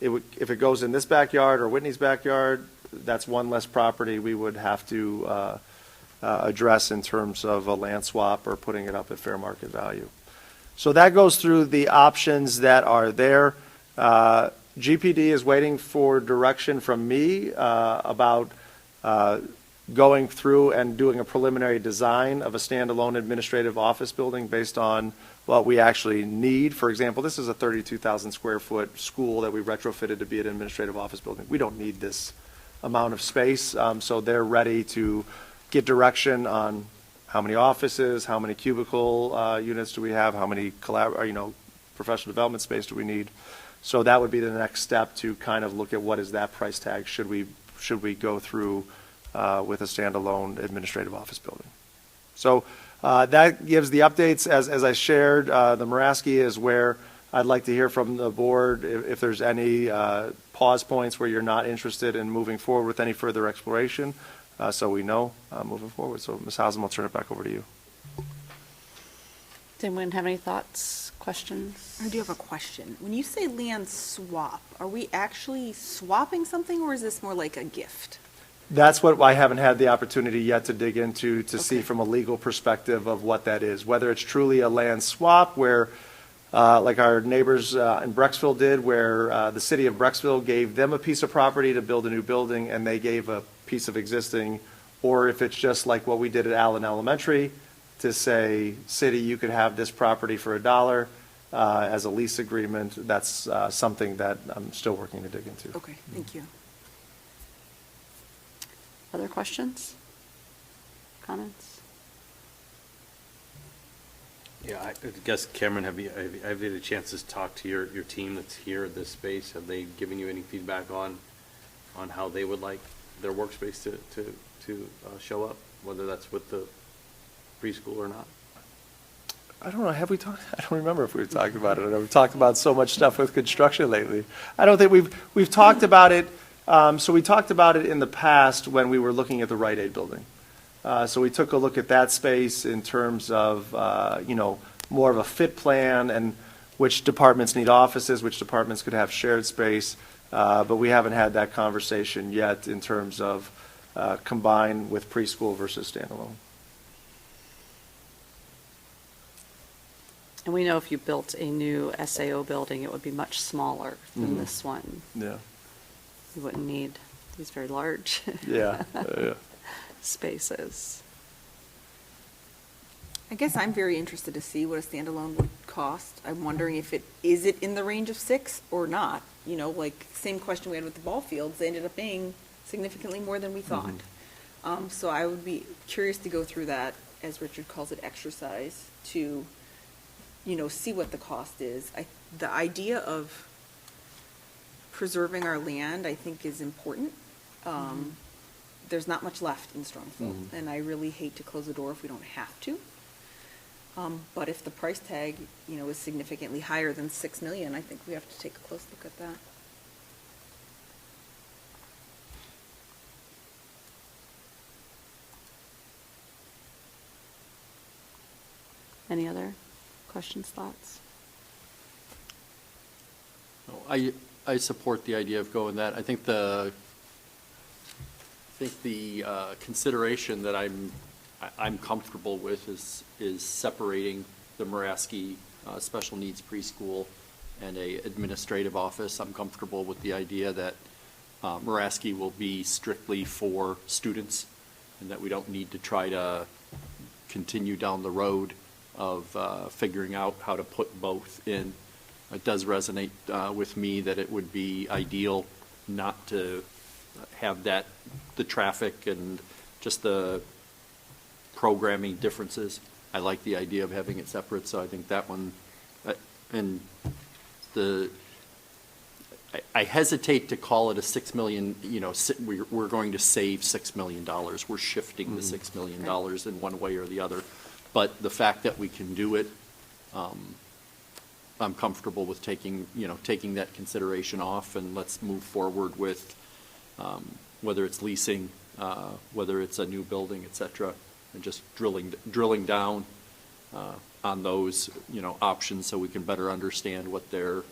if it goes in this backyard or Whitney's backyard, that's one less property we would have to address in terms of a land swap or putting it up at fair market value. So that goes through the options that are there. GPD is waiting for direction from me about going through and doing a preliminary design of a standalone administrative office building based on what we actually need. For example, this is a 32,000 square foot school that we retrofitted to be an administrative office building. We don't need this amount of space, so they're ready to get direction on how many offices, how many cubicle units do we have, how many professional development space do we need. So that would be the next step to kind of look at what is that price tag should we go through with a standalone administrative office building. So that gives the updates. As I shared, the Muraski is where I'd like to hear from the board if there's any pause points where you're not interested in moving forward with any further exploration, so we know moving forward. So Ms. Hausum, I'll turn it back over to you. Does anyone have any thoughts, questions? I do have a question. When you say land swap, are we actually swapping something, or is this more like a gift? That's what I haven't had the opportunity yet to dig into to see from a legal perspective of what that is. Whether it's truly a land swap where, like our neighbors in Brecksville did, where the city of Brecksville gave them a piece of property to build a new building and they gave a piece of existing, or if it's just like what we did at Allen Elementary to say, city, you could have this property for $1 as a lease agreement. That's something that I'm still working to dig into. Okay, thank you. Other questions? Comments? Yeah, I guess, Cameron, have you had a chance to talk to your team that's here at this space? Have they given you any feedback on how they would like their workspace to show up, whether that's with the preschool or not? I don't know. Have we talked? I don't remember if we've talked about it. I know we've talked about so much stuff with construction lately. I don't think we've talked about it. So we talked about it in the past when we were looking at the Rite Aid building. So we took a look at that space in terms of, more of a fit plan and which departments need offices, which departments could have shared space. But we haven't had that conversation yet in terms of combine with preschool versus standalone. And we know if you built a new SAO building, it would be much smaller than this one. Yeah. You wouldn't need these very large Yeah. spaces. I guess I'm very interested to see what a standalone would cost. I'm wondering if is it in the range of 6 or not? Like same question we had with the ball fields. They ended up being significantly more than we thought. So I would be curious to go through that, as Richard calls it, exercise to, see what the cost is. The idea of preserving our land, I think, is important. There's not much left in Strongsville, and I really hate to close the door if we don't have to. But if the price tag, is significantly higher than $6 million, I think we have to take a close look at that. Any other questions, thoughts? I support the idea of going that. I think the consideration that I'm comfortable with is separating the Muraski special needs preschool and a administrative office. I'm comfortable with the idea that Muraski will be strictly for students and that we don't need to try to continue down the road of figuring out how to put both in. It does resonate with me that it would be ideal not to have the traffic and just the programming differences. I like the idea of having it separate, so I think that one, and I hesitate to call it a $6 million, we're going to save $6 million. We're shifting the $6 million in one way or the other. But the fact that we can do it, I'm comfortable with taking that consideration off, and let's move forward with whether it's leasing, whether it's a new building, et cetera, and just drilling down on those, options so we can better understand what the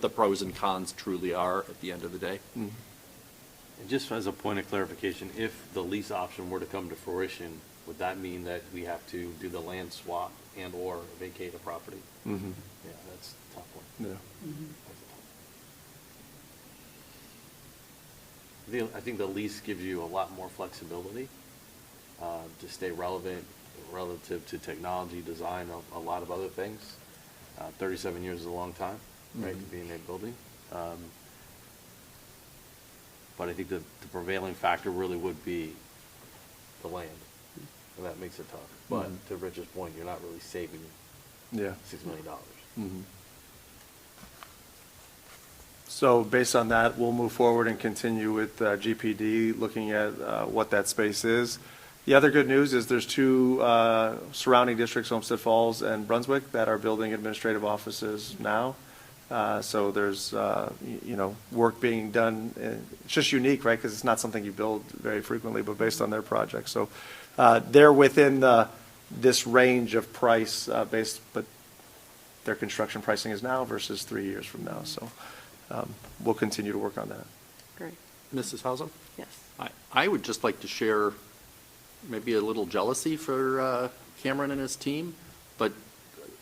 pros and cons truly are at the end of the day. And just as a point of clarification, if the lease option were to come to fruition, would that mean that we have to do the land swap and/or vacate a property? Mm-hmm. Yeah, that's a tough one. Yeah. I think the lease gives you a lot more flexibility to stay relevant relative to technology, design, a lot of other things. 37 years is a long time, right, to be in a building. But I think the prevailing factor really would be the land, and that makes it tough. But to Rich's point, you're not really saving Yeah. $6 million. Mm-hmm. So based on that, we'll move forward and continue with GPD, looking at what that space is. The other good news is there's two surrounding districts, Homestead Falls and Brunswick, that are building administrative offices now. So there's, work being done. It's just unique, right, because it's not something you build very frequently, but based on their projects. So they're within this range of price but their construction pricing is now versus 3 years from now. So we'll continue to work on that. Great. Mrs. Hausum? Yes. I would just like to share maybe a little jealousy for Cameron and his team, but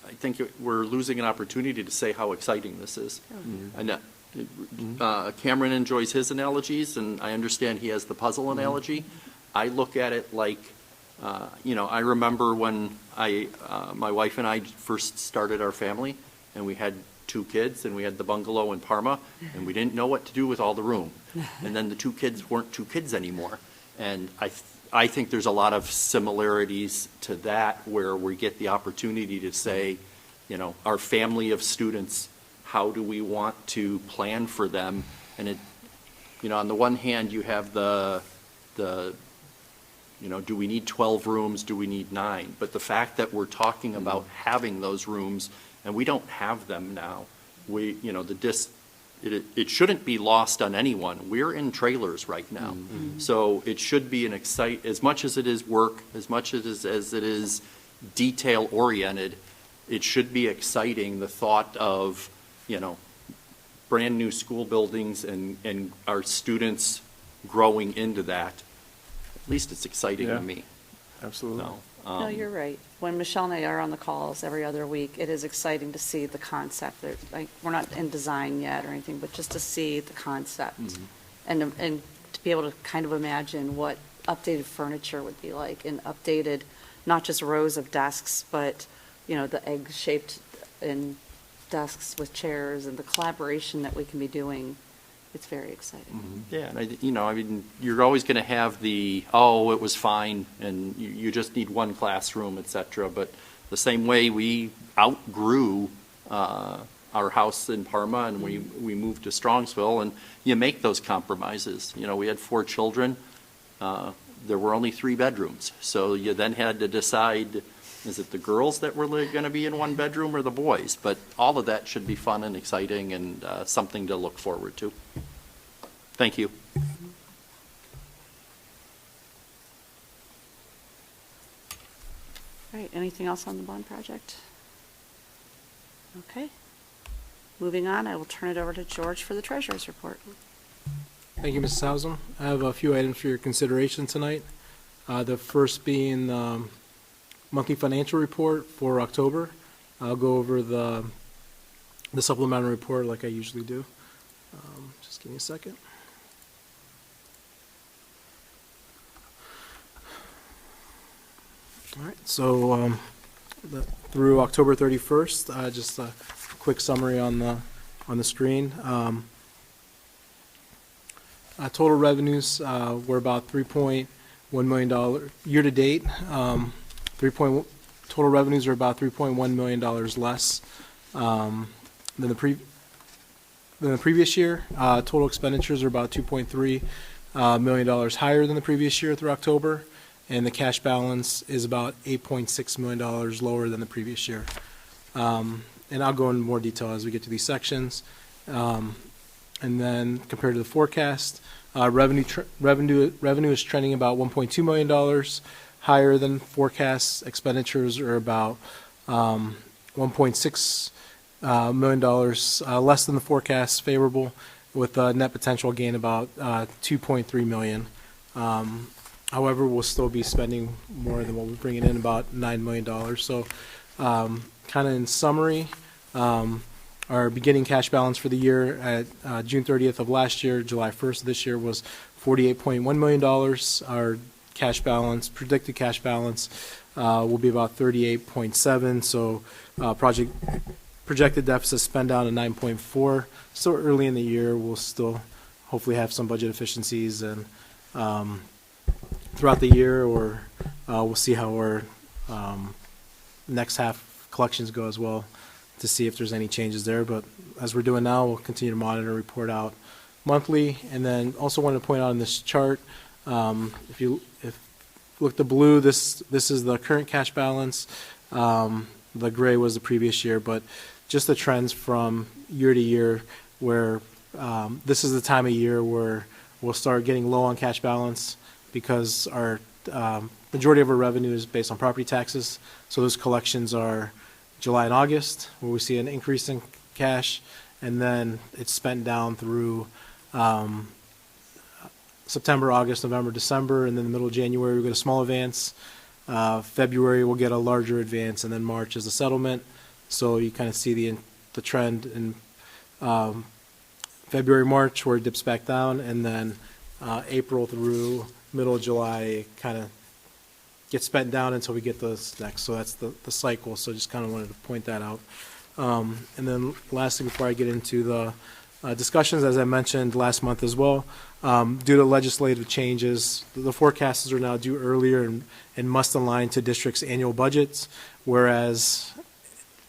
I think we're losing an opportunity to say how exciting this is. And Cameron enjoys his analogies, and I understand he has the puzzle analogy. I look at it like, I remember when my wife and I first started our family, and we had 2 kids, and we had the bungalow in Parma, and we didn't know what to do with all the room. And then the 2 kids weren't 2 kids anymore. And I think there's a lot of similarities to that, where we get the opportunity to say, our family of students, how do we want to plan for them? And on the one hand, you have the do we need 12 rooms? Do we need 9? But the fact that we're talking about having those rooms, and we don't have them now, it shouldn't be lost on anyone. We're in trailers right now. So it should be as much as it is work, as much as it is detail-oriented, it should be exciting, the thought of, brand-new school buildings and our students growing into that. At least it's exciting to me. Absolutely. No, you're right. When Michelle and I are on the calls every other week, it is exciting to see the concept. We're not in design yet or anything, but just to see the concept and to be able to kind of imagine what updated furniture would be like, and updated, not just rows of desks, but, the egg-shaped desks with chairs, and the collaboration that we can be doing. It's very exciting. Yeah, and you're always going to have it was fine, and you just need one classroom, et cetera. But the same way we outgrew our house in Parma, and we moved to Strongsville, and you make those compromises. We had 4 children. There were only 3 bedrooms. So you then had to decide, is it the girls that were going to be in one bedroom or the boys? But all of that should be fun and exciting, and something to look forward to. Thank you. All right, anything else on the bond project? Okay. Moving on, I will turn it over to George for the treasurer's report. Thank you, Mrs. Hausum. I have a few items for your consideration tonight. The first being the monthly financial report for October. I'll go over the supplemental report like I usually do. Just give me a second. All right, so through October 31st, just a quick summary on the screen. Total revenues were about $3.1 $1 million year-to-date. Total revenues are about $3.1 million less than the previous year. Total expenditures are about $2.3 million higher than the previous year through October, and the cash balance is about $8.6 million lower than the previous year. And I'll go into more detail as we get to these sections. And then compared to the forecast, revenue is trending about $1.2 million higher than forecast. Expenditures are about $1.6 million less than the forecast, favorable, with a net potential gain about $2.3 million. However, we'll still be spending more than what we're bringing in, about $9 million. So kind of in summary, our beginning cash balance for the year at June 30th of last year, July 1st of this year, was $48.1 million. Our cash balance, predicted cash balance, will be about 38.7. So projected deficit spend down to 9.4. So early in the year, we'll still hopefully have some budget efficiencies, and throughout the year, or we'll see how our next half collections go as well, to see if there's any changes there. But as we're doing now, we'll continue to monitor and report out monthly. And then also wanted to point out on this chart, if you look the blue, this is the current cash balance. The gray was the previous year, but just the trends from year to year, where this is the time of year where we'll start getting low on cash balance, because our majority of our revenue is based on property taxes. So those collections are July and August, where we see an increase in cash, and then it's spent down through September, August, November, December, and then the middle of January we get a small advance. February we'll get a larger advance, and then March is the settlement. So you kind of see the trend in February, March, where it dips back down, and then April through middle of July it kind of gets spent down until we get those next. So that's the cycle. So just kind of wanted to point that out. And then lastly, before I get into the discussions, as I mentioned last month as well, due to legislative changes, the forecasts are now due earlier and must align to districts' annual budgets, whereas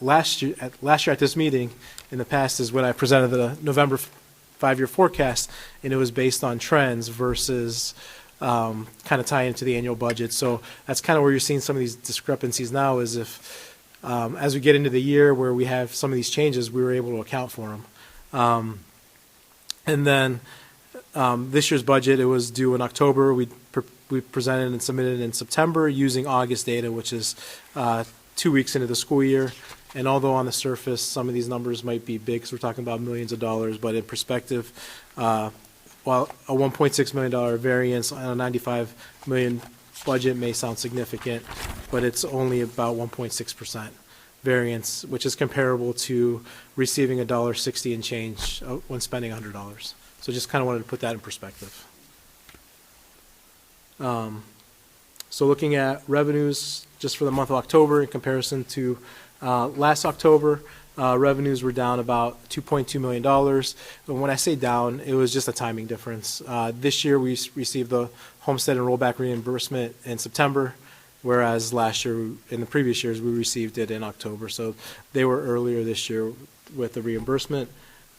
last year at this meeting in the past is when I presented the November 5-year forecast, and it was based on trends versus kind of tie into the annual budget. So that's kind of where you're seeing some of these discrepancies now, is if as we get into the year where we have some of these changes, we were able to account for them. And then this year's budget, it was due in October. We presented and submitted in September using August data, which is 2 weeks into the school year. And although on the surface some of these numbers might be big, because we're talking about millions of dollars, but in perspective, while a $1.6 million variance on a $95 million budget may sound significant, but it's only about 1.6% variance, which is comparable to receiving $1.60 and change when spending $100. So just kind of wanted to put that in perspective. So looking at revenues just for the month of October in comparison to last October, revenues were down about $2.2 million. And when I say down, it was just a timing difference. This year we received the homestead and rollback reimbursement in September, whereas last year, in the previous years, we received it in October. So they were earlier this year with the reimbursement.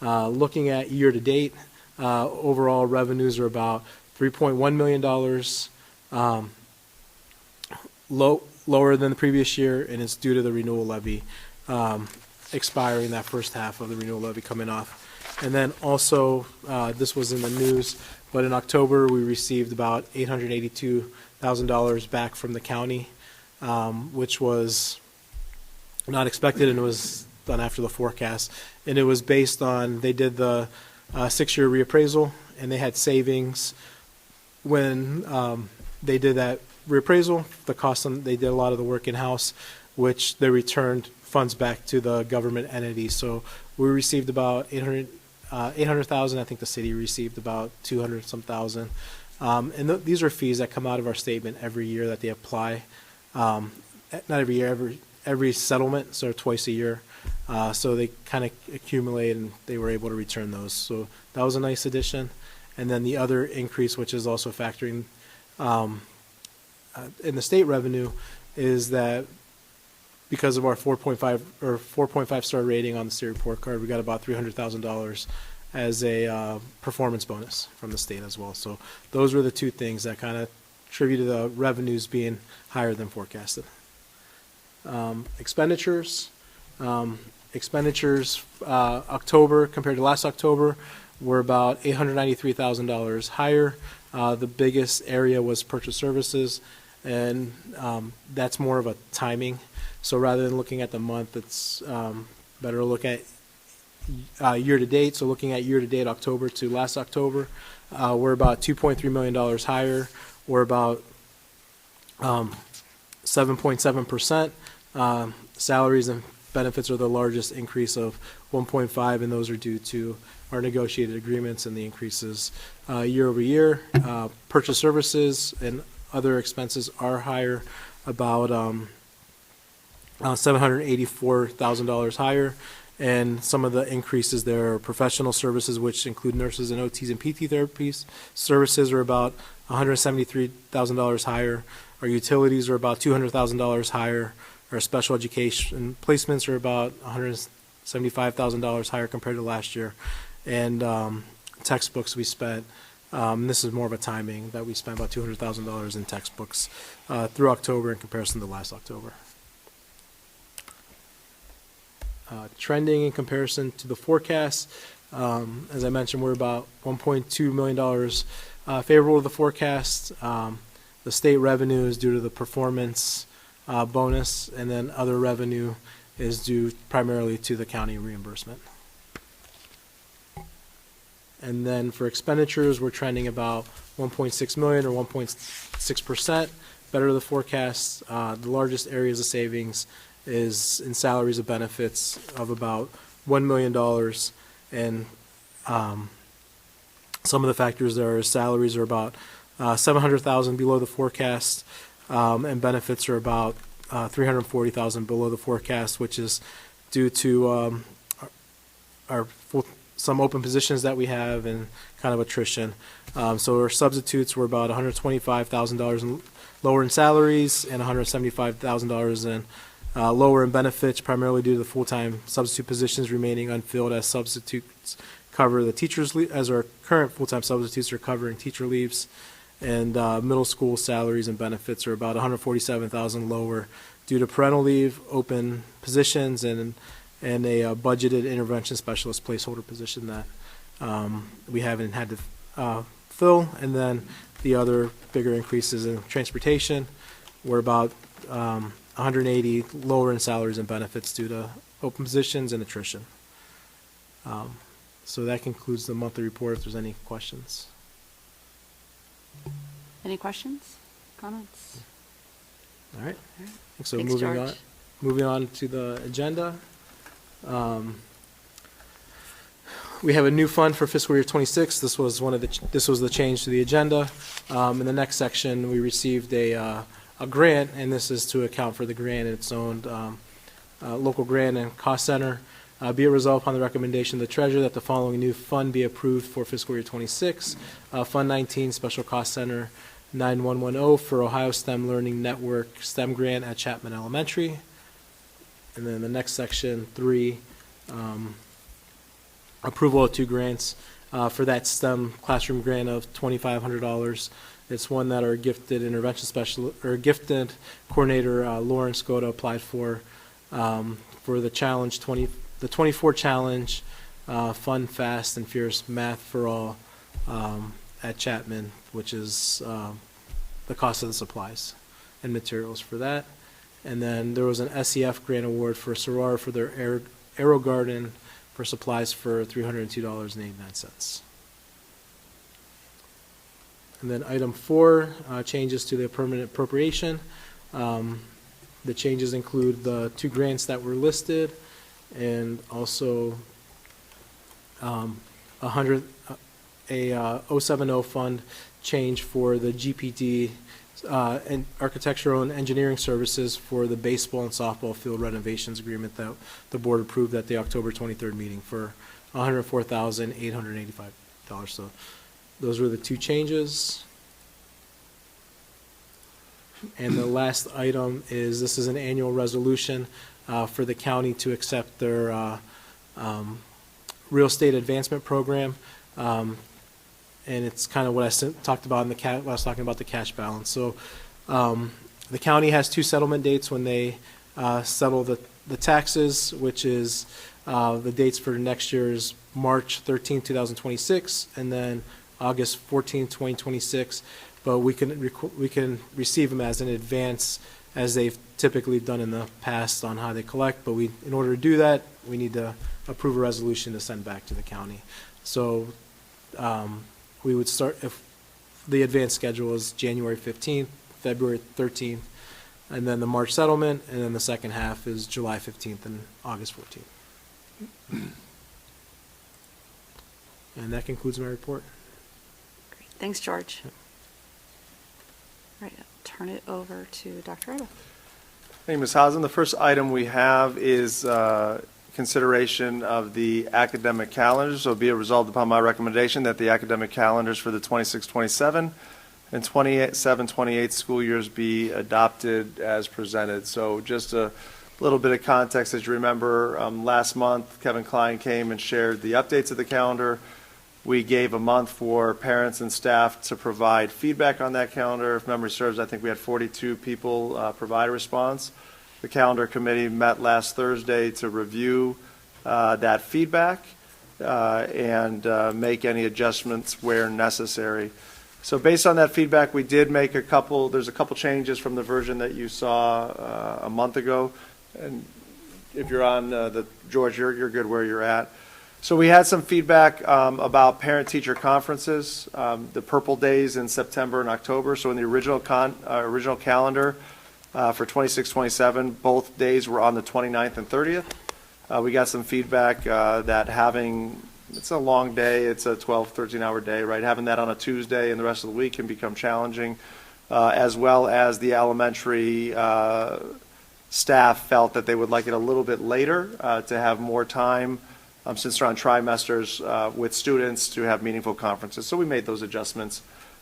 Looking at year to date, overall revenues are about $3.1 million, lower than the previous year, and it's due to the renewal levy expiring, that first half of the renewal levy coming off. And then also, this was in the news, but in October we received about $882,000 back from the county, which was not expected, and it was done after the forecast. And it was based on, they did the 6-year reappraisal, and they had savings when they did that reappraisal. The cost, they did a lot of the work in-house, which they returned funds back to the government entity. So we received about $800,000. I think the city received about 200-some thousand. And these are fees that come out of our statement every year that they apply. Not every year, every settlement, so twice a year. So they kind of accumulate, and they were able to return those. So that was a nice addition. And then the other increase, which is also factoring in the state revenue is that because of our 4.5 star rating on the state report card, we got about $300,000 as a performance bonus from the state as well. So those were the two things that kind of attributed the revenues being higher than forecasted. Expenditures. October compared to last October were about $893,000 higher. The biggest area was purchase services, and that's more of a timing. So rather than looking at the month, it's better to look at year-to-date. So looking at year-to-date October to last October, we're about $2.3 million higher. We're about 7.7%. Salaries and benefits are the largest increase of 1.5, and those are due to our negotiated agreements and the increases year over year. Purchase services and other expenses are higher, about $784,000 higher, and some of the increases there are professional services, which include nurses and OTs and PT therapies. Services are about $173,000 higher. Our utilities are about $200,000 higher. Our special education placements are about $175,000 higher compared to last year. And textbooks we spent, this is more of a timing, that we spent about $200,000 in textbooks through October in comparison to last October. Trending in comparison to the forecast, as I mentioned, we're about $1.2 million favorable to the forecast. The state revenue is due to the performance bonus, and then other revenue is due primarily to the county reimbursement. And then for expenditures, we're trending about 1.6 million or 1.6% better to the forecast. The largest areas of savings is in salaries and benefits of about $1 million, and some of the factors there are salaries are about $700,000 below the forecast, and benefits are about $340,000 below the forecast, which is due to some open positions that we have and kind of attrition. So our substitutes were about $125,000 lower in salaries and $175,000 in lower in benefits, primarily due to the full-time substitute positions remaining unfilled as substitutes cover the teachers' as our current full-time substitutes are covering teacher leaves. And middle school salaries and benefits are about $147,000 lower due to parental leave, open positions, and a budgeted intervention specialist placeholder position that we haven't had to fill. And then the other bigger increases in transportation were about 180 lower in salaries and benefits due to open positions and attrition. So that concludes the monthly report. If there's any questions. Any questions, comments? All right. So Thanks, George. moving on to the agenda. We have a new fund for fiscal year 26. This was the change to the agenda. In the next section, we received a grant, and this is to account for the grant in its own local grant and cost center. Be it resolved upon the recommendation of the treasurer that the following new fund be approved for fiscal year 26. Fund 19, Special Cost Center 9110 for Ohio STEM Learning Network STEM grant at Chapman Elementary. And then the next section, 3, approval of 2 grants for that STEM classroom grant of $2,500. It's one that our gifted intervention specialist or gifted coordinator Lauren Skoda applied for the challenge 24 challenge, Fun, Fast, and Fierce Math for All at Chapman, which is the cost of the supplies and materials for that. And then there was an SEF grant award for Soror for their Aero Garden for supplies for $302.89. And then item 4, changes to the permanent appropriation. The changes include the 2 grants that were listed, and also a 070 fund change for the GPD and architectural and engineering services for the baseball and softball field renovations agreement that the board approved at the October 23rd meeting for $104,885. So those were the 2 changes. And the last item is, this is an annual resolution for the county to accept their real estate advancement program. And it's kind of what I talked about when I was talking about the cash balance. So the county has 2 settlement dates when they settle the taxes, which is the dates for next year is March 13, 2026, and then August 14, 2026. But we can receive them as an advance, as they've typically done in the past on how they collect. But in order to do that, we need to approve a resolution to send back to the county. So we would start, if the advance schedule is January 15th, February 13th, and then the March settlement, and then the second half is July 15th and August 14th. And that concludes my report. Great. Thanks, George. All right, I'll turn it over to Dr. Ida. Thank you, Ms. Hausum. The first item we have is consideration of the academic calendars. So be it resolved upon my recommendation that the academic calendars for the 26-27 and 27-28 school years be adopted as presented. So just a little bit of context. As you remember, last month, Kevin Klein came and shared the updates of the calendar. We gave a month for parents and staff to provide feedback on that calendar. If memory serves, I think we had 42 people provide a response. The calendar committee met last Thursday to review that feedback and make any adjustments where necessary. So based on that feedback, we did make there's a couple changes from the version that you saw a month ago. And if you're on George, you're good where you're at. So we had some feedback about parent-teacher conferences, the purple days in September and October. So in the original calendar for 26-27, both days were on the 29th and 30th. We got some feedback that it's a long day, it's a 12, 13-hour day, right? Having that on a Tuesday and the rest of the week can become challenging, as well as the elementary staff felt that they would like it a little bit later to have more time since they're on trimesters with students to have meaningful conferences. So we made those adjustments.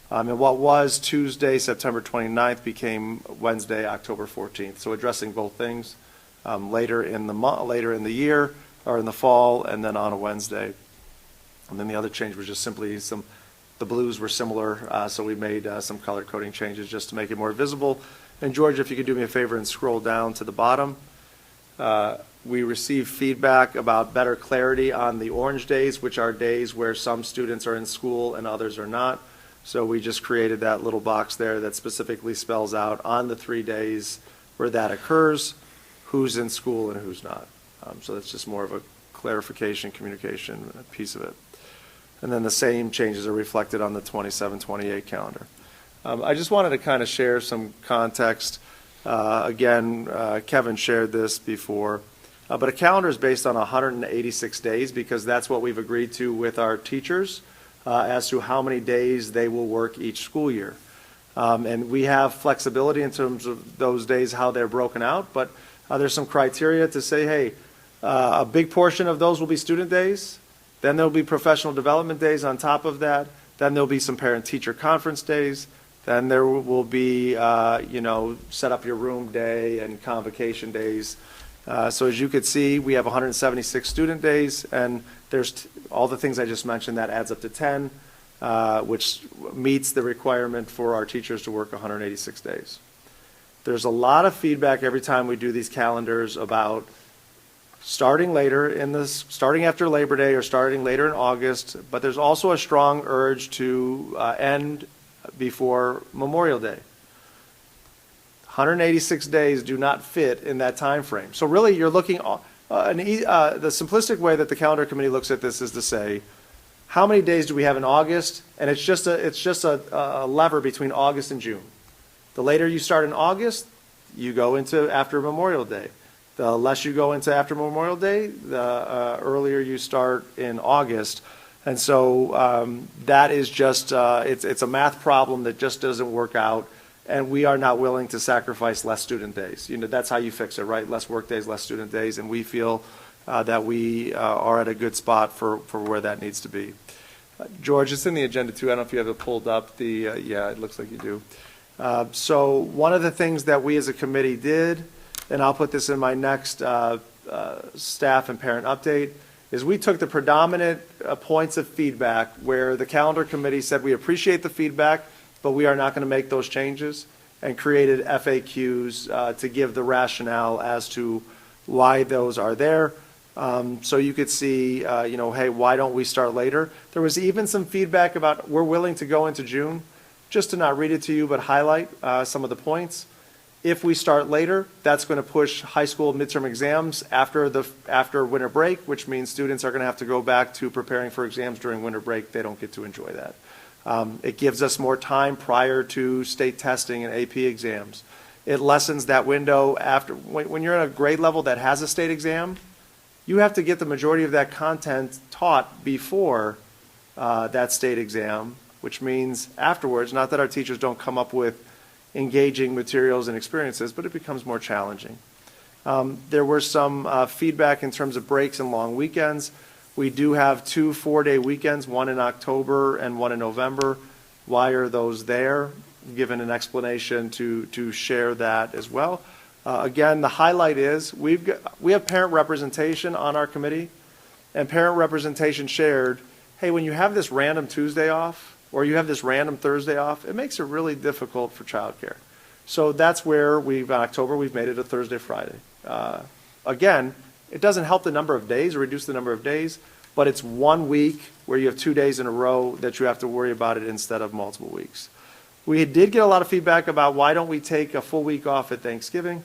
And what was Tuesday, September 29th became Wednesday, October 14th. So addressing both things later in the year or in the fall, and then on a Wednesday. And then the other change was just simply the blues were similar, so we made some color coding changes just to make it more visible. And George, if you could do me a favor and scroll down to the bottom. We received feedback about better clarity on the orange days, which are days where some students are in school and others are not. So we just created that little box there that specifically spells out on the 3 days where that occurs, who's in school and who's not. So that's just more of a clarification, communication piece of it. And then the same changes are reflected on the 27-28 calendar. I just wanted to kind of share some context. Again, Kevin shared this before. But a calendar is based on 186 days because that's what we've agreed to with our teachers as to how many days they will work each school year. And we have flexibility in terms of those days, how they're broken out, but there's some criteria to say, hey, a big portion of those will be student days, then there'll be professional development days on top of that, then there'll be some parent-teacher conference days, then there will be, set up your room day and convocation days. So as you could see, we have 176 student days, and there's all the things I just mentioned. That adds up to 10, which meets the requirement for our teachers to work 186 days. There's a lot of feedback every time we do these calendars about starting after Labor Day or starting later in August, but there's also a strong urge to end before Memorial Day. 186 days do not fit in that time frame. So really you're looking, the simplistic way that the calendar committee looks at this is to say, how many days do we have in August? And it's just a lever between August and June. The later you start in August, you go into after Memorial Day. The less you go into after Memorial Day, the earlier you start in August. And so that is just, it's a math problem that just doesn't work out. And we are not willing to sacrifice less student days. That's how you fix it, right? Less work days, less student days. And we feel that we are at a good spot for where that needs to be. George, it's in the agenda too. I don't know if you have it pulled up. Yeah, it looks like you do. So one of the things that we as a committee did, and I'll put this in my next staff and parent update, is we took the predominant points of feedback where the calendar committee said we appreciate the feedback, but we are not going to make those changes, and created FAQs to give the rationale as to why those are there. So you could see, hey, why don't we start later? There was even some feedback about we're willing to go into June, just to not read it to you, but highlight some of the points. If we start later, that's going to push high school midterm exams after winter break, which means students are going to have to go back to preparing for exams during winter break. They don't get to enjoy that. It gives us more time prior to state testing and AP exams. It lessens that window after, when you're in a grade level that has a state exam, you have to get the majority of that content taught before that state exam, which means afterwards, not that our teachers don't come up with engaging materials and experiences, but it becomes more challenging. There were some feedback in terms of breaks and long weekends. We do have 2 4-day weekends, one in October and one in November. Why are those there? Given an explanation to share that as well. Again, the highlight is we have parent representation on our committee, and parent representation shared, hey, when you have this random Tuesday off or you have this random Thursday off, it makes it really difficult for childcare. So that's where in October, we've made it a Thursday, Friday. Again, it doesn't help the number of days or reduce the number of days, but it's 1 week where you have 2 days in a row that you have to worry about it instead of multiple weeks. We did get a lot of feedback about why don't we take a full week off at Thanksgiving.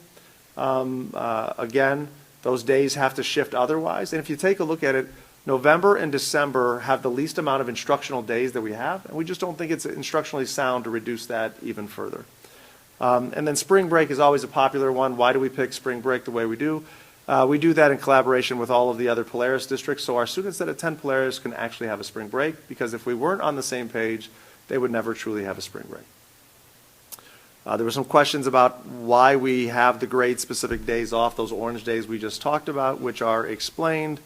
Again, those days have to shift otherwise. And if you take a look at it, November and December have the least amount of instructional days that we have, and we just don't think it's instructionally sound to reduce that even further. And then spring break is always a popular one. Why do we pick spring break the way we do? We do that in collaboration with all of the other Polaris districts, so our students that attend Polaris can actually have a spring break, because if we weren't on the same page, they would never truly have a spring break. There were some questions about why we have the grade-specific days off, those orange days we just talked about, which are explained.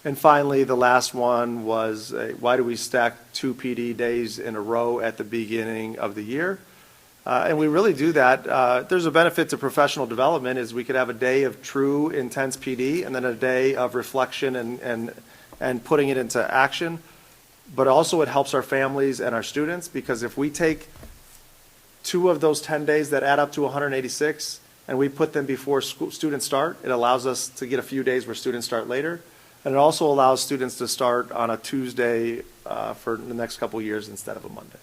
And finally, the last one was, why do we stack 2 PD days in a row at the beginning of the year? And we really do that. There's a benefit to professional development, is we could have a day of true, intense PD and then a day of reflection and putting it into action. But also it helps our families and our students, because if we take 2 of those 10 days that add up to 186 and we put them before students start, it allows us to get a few days where students start later. And it also allows students to start on a Tuesday for the next couple years instead of a Monday.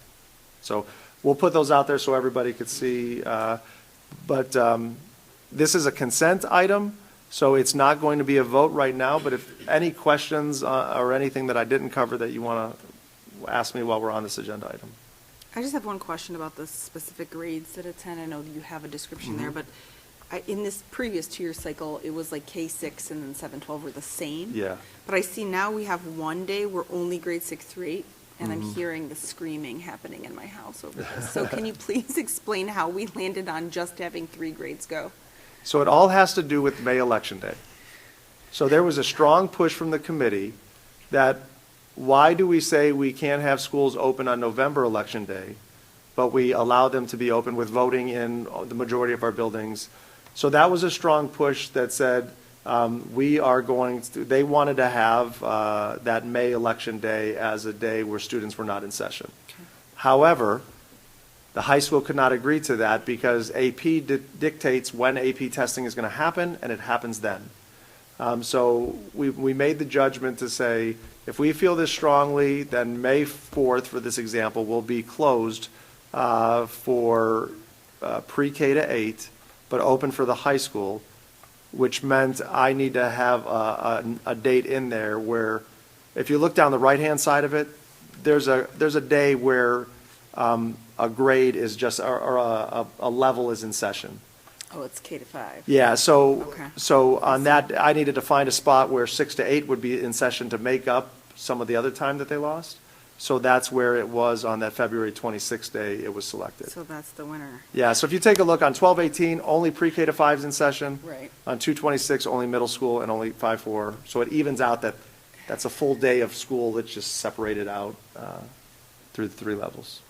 So we'll put those out there so everybody could see. But this is a consent item, so it's not going to be a vote right now. But if any questions or anything that I didn't cover that you want to ask me while we're on this agenda item. I just have one question about the specific grades that attend. I know you have a description there, but in this previous 2-year cycle, it was like K-6 and then 7-12 were the same. Yeah. But I see now we have one day where only grade 6 through 8, and I'm hearing the screaming happening in my house over this. So can you please explain how we landed on just having 3 grades go? So it all has to do with May Election Day. So there was a strong push from the committee that why do we say we can't have schools open on November Election Day, but we allow them to be open with voting in the majority of our buildings? So that was a strong push that said they wanted to have that May Election Day as a day where students were not in session. Okay. However, the high school could not agree to that because AP dictates when AP testing is going to happen, and it happens then. So we made the judgment to say, if we feel this strongly, then May 4th, for this example, will be closed for pre-K to 8, but open for the high school, which meant I need to have a date in there where, if you look down the right-hand side of it, there's a day where a grade is just, or a level is in session. Oh, it's K to 5. Yeah, so Okay. so on that, I needed to find a spot where 6 to 8 would be in session to make up some of the other time that they lost. So that's where it was on that February 26th day it was selected. So that's the winner. Yeah, so if you take a look on 12/18, only pre-K to 5 is in session. Right. On 2/26, only middle school and only 5/4. So it evens out that's a full day of school that's just separated out through the 3 levels.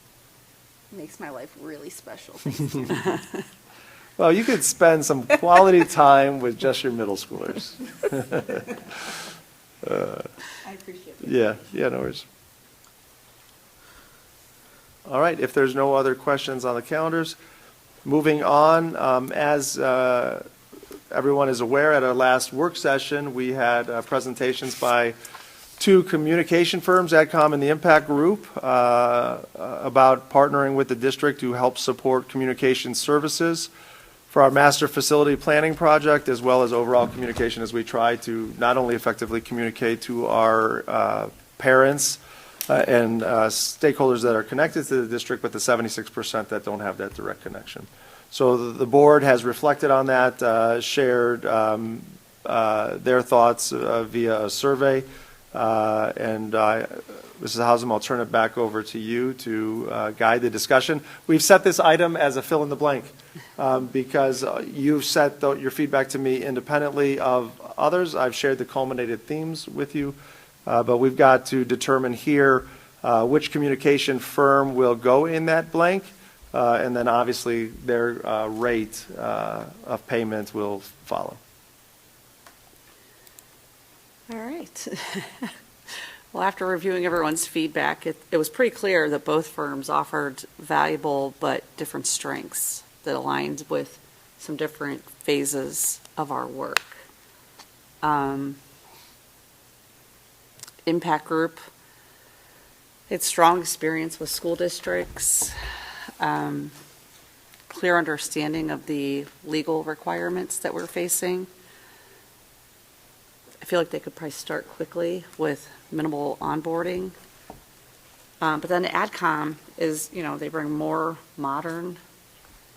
Makes my life really special. Thanks, Kim. Well, you could spend some quality time with just your middle schoolers. I appreciate it. Yeah, no worries. All right, if there's no other questions on the calendars, moving on, as everyone is aware, at our last work session, we had presentations by two communication firms, AdCom and the Impact Group, about partnering with the district to help support communication services for our master facility planning project, as well as overall communication as we try to not only effectively communicate to our parents and stakeholders that are connected to the district, but the 76% that don't have that direct connection. So the board has reflected on that, shared their thoughts via a survey, and Mrs. Hausum, I'll turn it back over to you to guide the discussion. We've set this item as a fill in the blank because you've set your feedback to me independently of others. I've shared the culminated themes with you, but we've got to determine here which communication firm will go in that blank, and then obviously their rate of payment will follow. All right. Well, after reviewing everyone's feedback, it was pretty clear that both firms offered valuable but different strengths that aligned with some different phases of our work. Impact Group, its strong experience with school districts, clear understanding of the legal requirements that we're facing. I feel like they could probably start quickly with minimal onboarding. But then AdCom is, they bring more modern,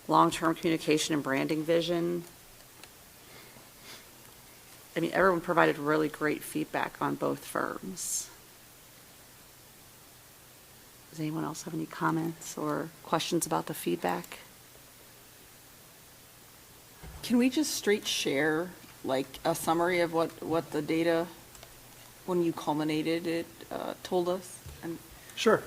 long-term communication and branding vision. I mean, everyone provided really great feedback on both firms. Does anyone else have any comments or questions about the feedback? Can we just straight share like a summary of what the data, when you culminated it, told us? And Sure.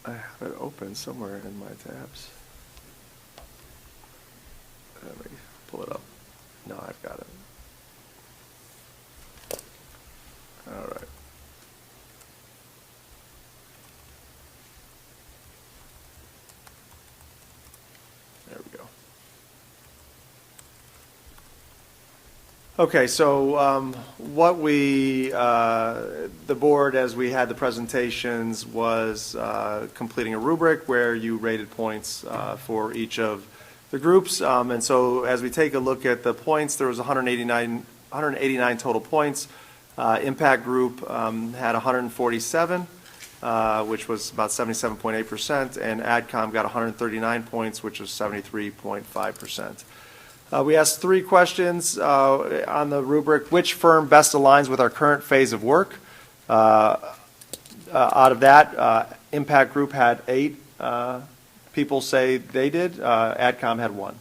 I have it open somewhere in my tabs. Let me pull it up. No, I've got it. All right. There we go. Okay, so what we, the board, as we had the presentations, was completing a rubric where you rated points for each of the groups. And so as we take a look at the points, there was 189 total points. Impact Group had 147, which was about 77.8%, and AdCom got 139 points, which was 73.5%. We asked 3 questions on the rubric: which firm best aligns with our current phase of work? Out of that, Impact Group had 8 people say they did. AdCom had 1.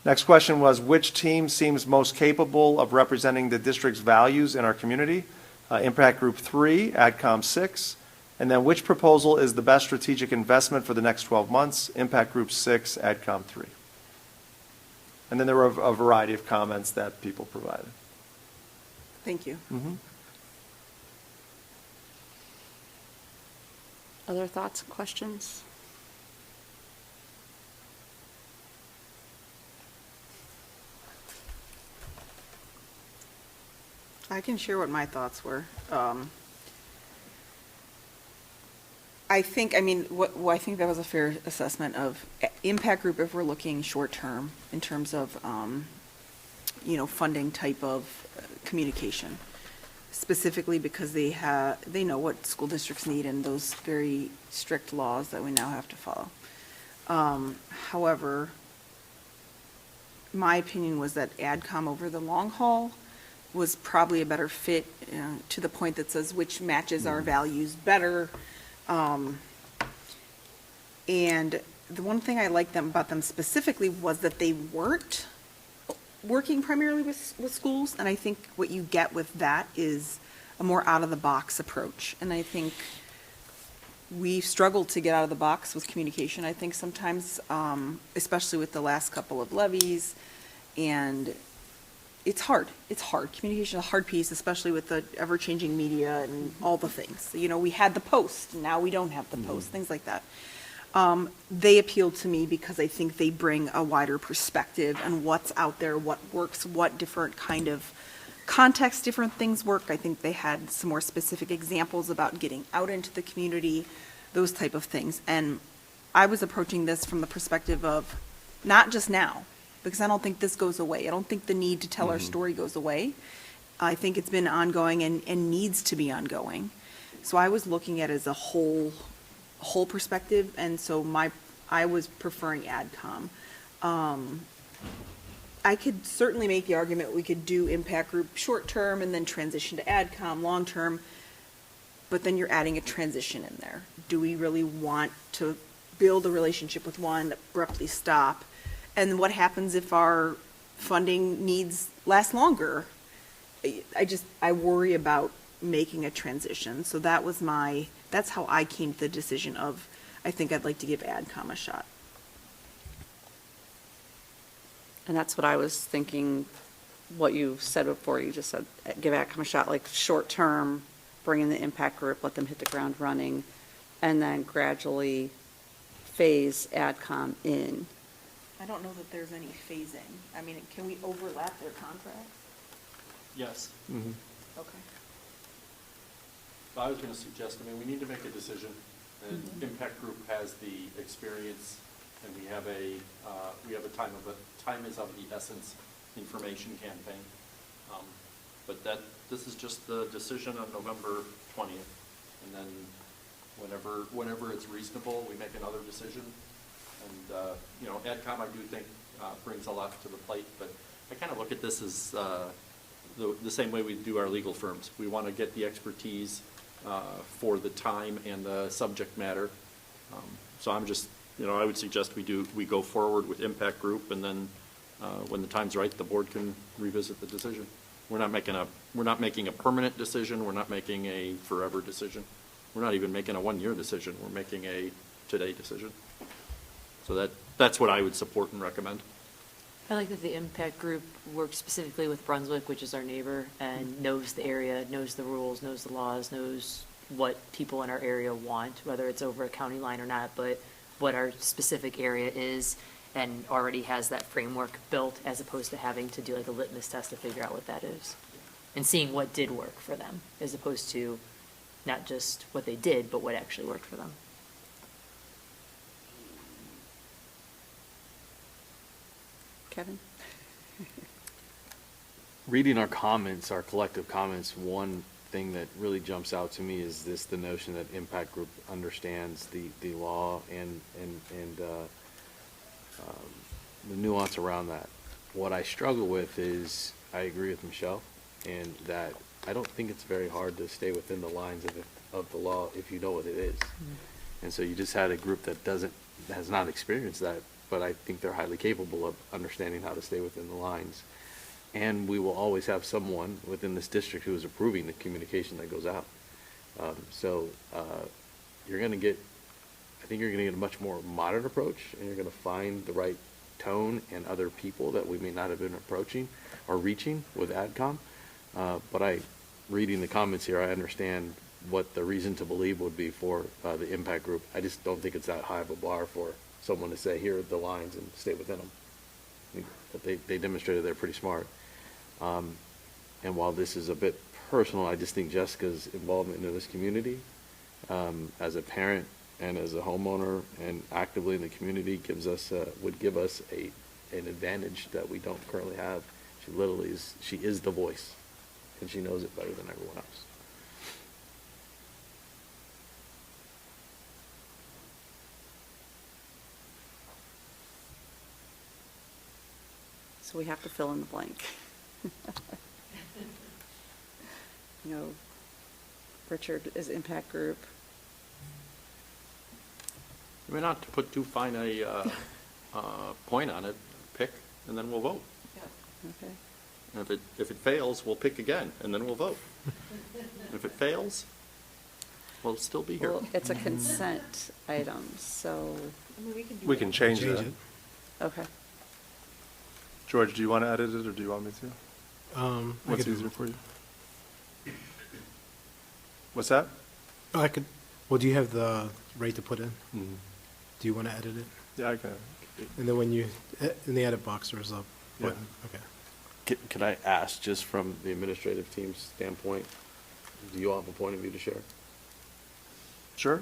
Next question was, which team seems most capable of representing the district's values in our community? Impact Group 3, AdCom 6. And then which proposal is the best strategic investment for the next 12 months? Impact Group 6, AdCom 3. And then there were a variety of comments that people provided. thank you. Mm-hmm. Other thoughts and questions? I can share what my thoughts were. I think that was a fair assessment of Impact Group if we're looking short-term in terms of, funding type of communication, specifically because they know what school districts need and those very strict laws that we now have to follow. However, my opinion was that AdCom over the long haul was probably a better fit, to the point that says which matches our values better. And the one thing I liked about them specifically was that they weren't working primarily with schools, and I think what you get with that is a more out-of-the-box approach. And I think we struggled to get out of the box with communication, I think sometimes, especially with the last couple of levies. And it's hard. It's hard. Communication is a hard piece, especially with the ever-changing media and all the things. You know, we had the post, now we don't have the post, things like that. They appealed to me because I think they bring a wider perspective on what's out there, what works, what different kind of context different things work. I think they had some more specific examples about getting out into the community, those type of things. And I was approaching this from the perspective of not just now, because I don't think this goes away. I don't think the need to tell our story goes away. I think it's been ongoing and needs to be ongoing. So I was looking at it as a whole perspective, and so I was preferring AdCom. I could certainly make the argument we could do impact group short term and then transition to AdCom long term, but then you're adding a transition in there. Do we really want to build a relationship with one, abruptly stop? And what happens if our funding needs last longer? I worry about making a transition. So that's how I came to the decision of, I think I'd like to give AdCom a shot. And that's what I was thinking, what you said before. You just said, give AdCom a shot, like short term, bring in the impact group, let them hit the ground running, and then gradually phase AdCom in. I don't know that there's any phasing. I mean, can we overlap their contracts? Yes. Okay. I was going to suggest, we need to make a decision, and Impact Group has the experience, and we have a time is of the essence information campaign. But this is just the decision on November 20th, and then whenever it's reasonable, we make another decision. And AdCom, I do think brings a lot to the plate, but I kind of look at this as the same way we do our legal firms. We want to get the expertise for the time and the subject matter. So I'm just, I would suggest we go forward with Impact Group, and then when the time's right, the board can revisit the decision. We're not making a permanent decision. We're not making a forever decision. We're not even making a one-year decision. We're making a today decision. So that's what I would support and recommend. I like that the impact group works specifically with Brunswick, which is our neighbor, and knows the area, knows the rules, knows the laws, knows what people in our area want, whether it's over a county line or not, but what our specific area is, and already has that framework built, as opposed to having to do like a litmus test to figure out what that is, and seeing what did work for them, as opposed to not just what they did, but what actually worked for them. Kevin? Reading our comments, our collective comments, one thing that really jumps out to me is the notion that Impact Group understands the law and the nuance around that. What I struggle with is, I agree with Michelle, and that I don't think it's very hard to stay within the lines of the law if you know what it is. And so you just had a group that has not experienced that, but I think they're highly capable of understanding how to stay within the lines. And we will always have someone within this district who is approving the communication that goes out. You're going to get, I think you're going to get a much more modern approach, and you're going to find the right tone and other people that we may not have been approaching or reaching with AdCom. But reading the comments here, I understand what the reason to believe would be for the Impact Group. I just don't think it's that high of a bar for someone to say, here are the lines, and stay within them. But they demonstrated they're pretty smart. And while this is a bit personal, I just think Jessica's involvement in this community as a parent and as a homeowner and actively in the community would give us an advantage that we don't currently have. She is the voice, and she knows it better than everyone else. So we have to fill in the blank. Richard is Impact Group. Not to put too fine a point on it, pick, and then we'll vote. Okay. And if it fails, we'll pick again, and then we'll vote. If it fails, we'll still be here. Well, it's a consent item, so, We can change Change that. it. okay. George, do you want to edit it, or do you want me to? I What's could- easier for you? What's that? Oh, I could, well, do you have the rate to put in? Mhm. Do you want to edit it? Yeah, I can. And then when you, in the edit box, there's a Yeah. button, okay. Can I ask, just from the administrative team's standpoint, do you all have a point of view to share? Sure.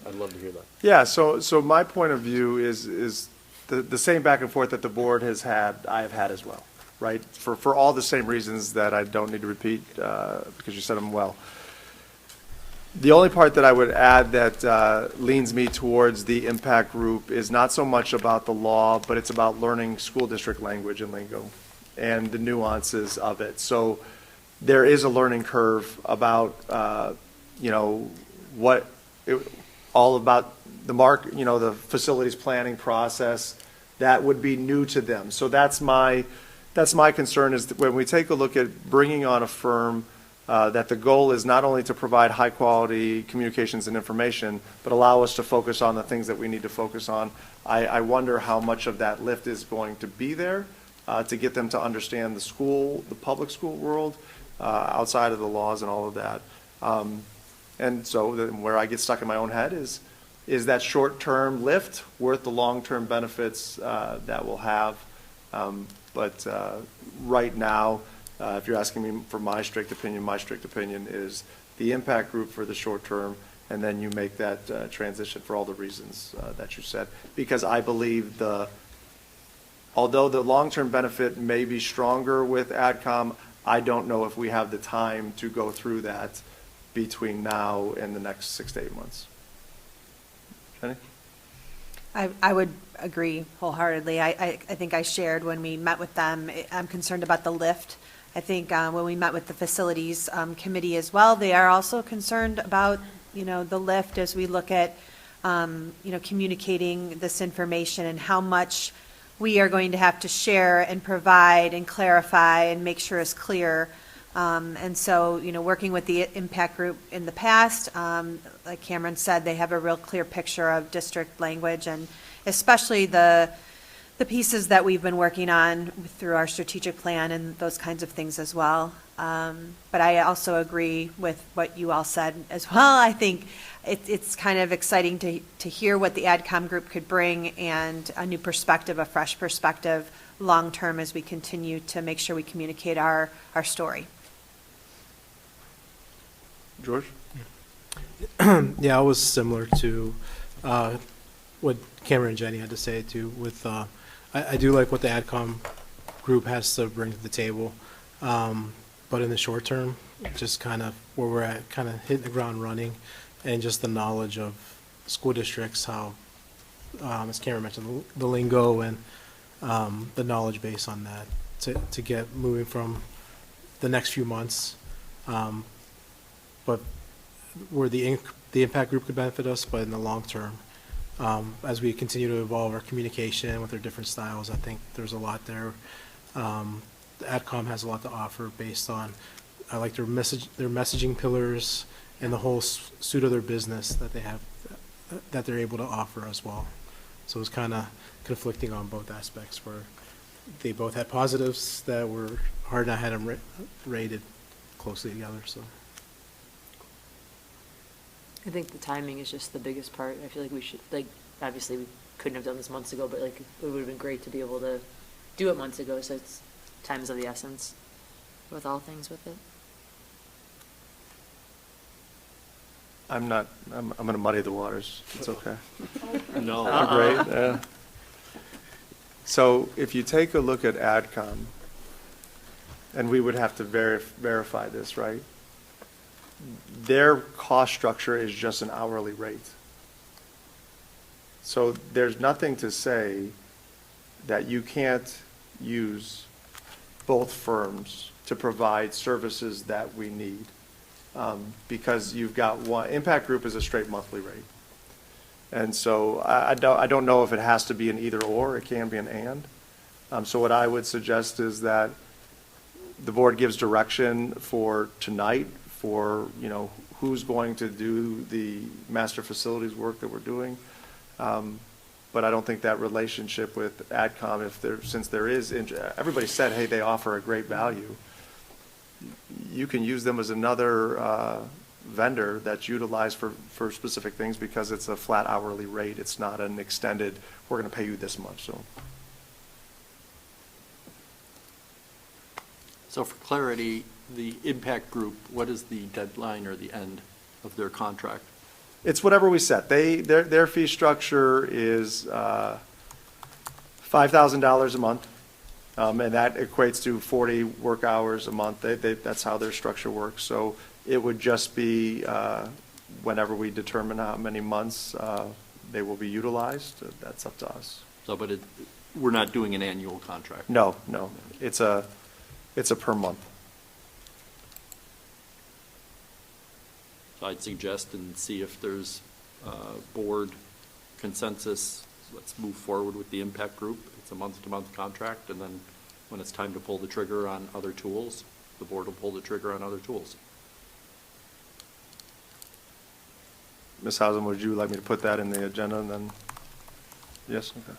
I'd love to hear that. Yeah, so my point of view is the same back and forth that the board has had, I have had as well, right? For all the same reasons that I don't need to repeat, because you said them well. The only part that I would add that leans me towards the impact group is not so much about the law, but it's about learning school district language and lingo and the nuances of it. So there is a learning curve about, all about the facilities planning process that would be new to them. So that's my concern, is that when we take a look at bringing on a firm, that the goal is not only to provide high-quality communications and information, but allow us to focus on the things that we need to focus on. I wonder how much of that lift is going to be there to get them to understand the public school world, outside of the laws and all of that. And so where I get stuck in my own head is that short-term lift worth the long-term benefits that we'll have? But right now, if you're asking me for my strict opinion is the impact group for the short term, and then you make that transition for all the reasons that you said. Because I believe although the long-term benefit may be stronger with AdCom, I don't know if we have the time to go through that between now and the next 6 to 8 months. Jenny? I would agree wholeheartedly. I think I shared when we met with them, I'm concerned about the lift. I think when we met with the facilities committee as well, they are also concerned about, the lift as we look at, communicating this information and how much we are going to have to share and provide and clarify and make sure is clear. And so, working with the impact group in the past, like Cameron said, they have a real clear picture of district language, and especially the pieces that we've been working on through our strategic plan and those kinds of things as well. But I also agree with what you all said as well. I think it's kind of exciting to hear what the AdCom group could bring, and a new perspective, a fresh perspective, long-term, as we continue to make sure we communicate our story. George? Yeah, I was similar to what Cameron and Jenny had to say too. With I do like what the AdCom group has to bring to the table, but in the short term, just kind of where we're at, kind of hitting the ground running, and just the knowledge of school districts, how, as Cameron mentioned, the lingo and the knowledge base on that to get moving from the next few months. But where the impact group could benefit us, but in the long term, as we continue to evolve our communication with our different styles, I think there's a lot there. The AdCom has a lot to offer based on, I like their messaging pillars and the whole suite of their business that they have, that they're able to offer as well. So it's kind of conflicting on both aspects, where they both had positives that were hard, and I had them rated closely together, so. I think the timing is just the biggest part. I feel like we should, obviously we couldn't have done this months ago, but it would have been great to be able to do it months ago, so it's time's of the essence with all things with it. I'm going to muddy the waters. It's okay. No. Great, yeah. So if you take a look at AdCom, and we would have to verify this, right? Their cost structure is just an hourly rate. So there's nothing to say that you can't use both firms to provide services that we need. Because you've got one, Impact Group is a straight monthly rate. And so I don't know if it has to be an either or, it can be an and. So what I would suggest is that the board gives direction for tonight for, who's going to do the master facilities work that we're doing. But I don't think that relationship with AdCom, since there is, everybody said, hey, they offer a great value. You can use them as another vendor that's utilized for specific things because it's a flat hourly rate. It's not an extended, we're going to pay you this much, so. So for clarity, the impact group, what is the deadline or the end of their contract? It's whatever we set. Their fee structure is $5,000 a month, and that equates to 40 work hours a month. That's how their structure works. So it would just be whenever we determine how many months they will be utilized. That's up to us. So, but we're not doing an annual contract? No. It's a per month. So I'd suggest and see if there's board consensus. Let's move forward with the impact group. It's a month-to-month contract, and then when it's time to pull the trigger on other tools, the board will pull the trigger on other tools. Ms. Hausum, would you like me to put that in the agenda and then? Yes, okay.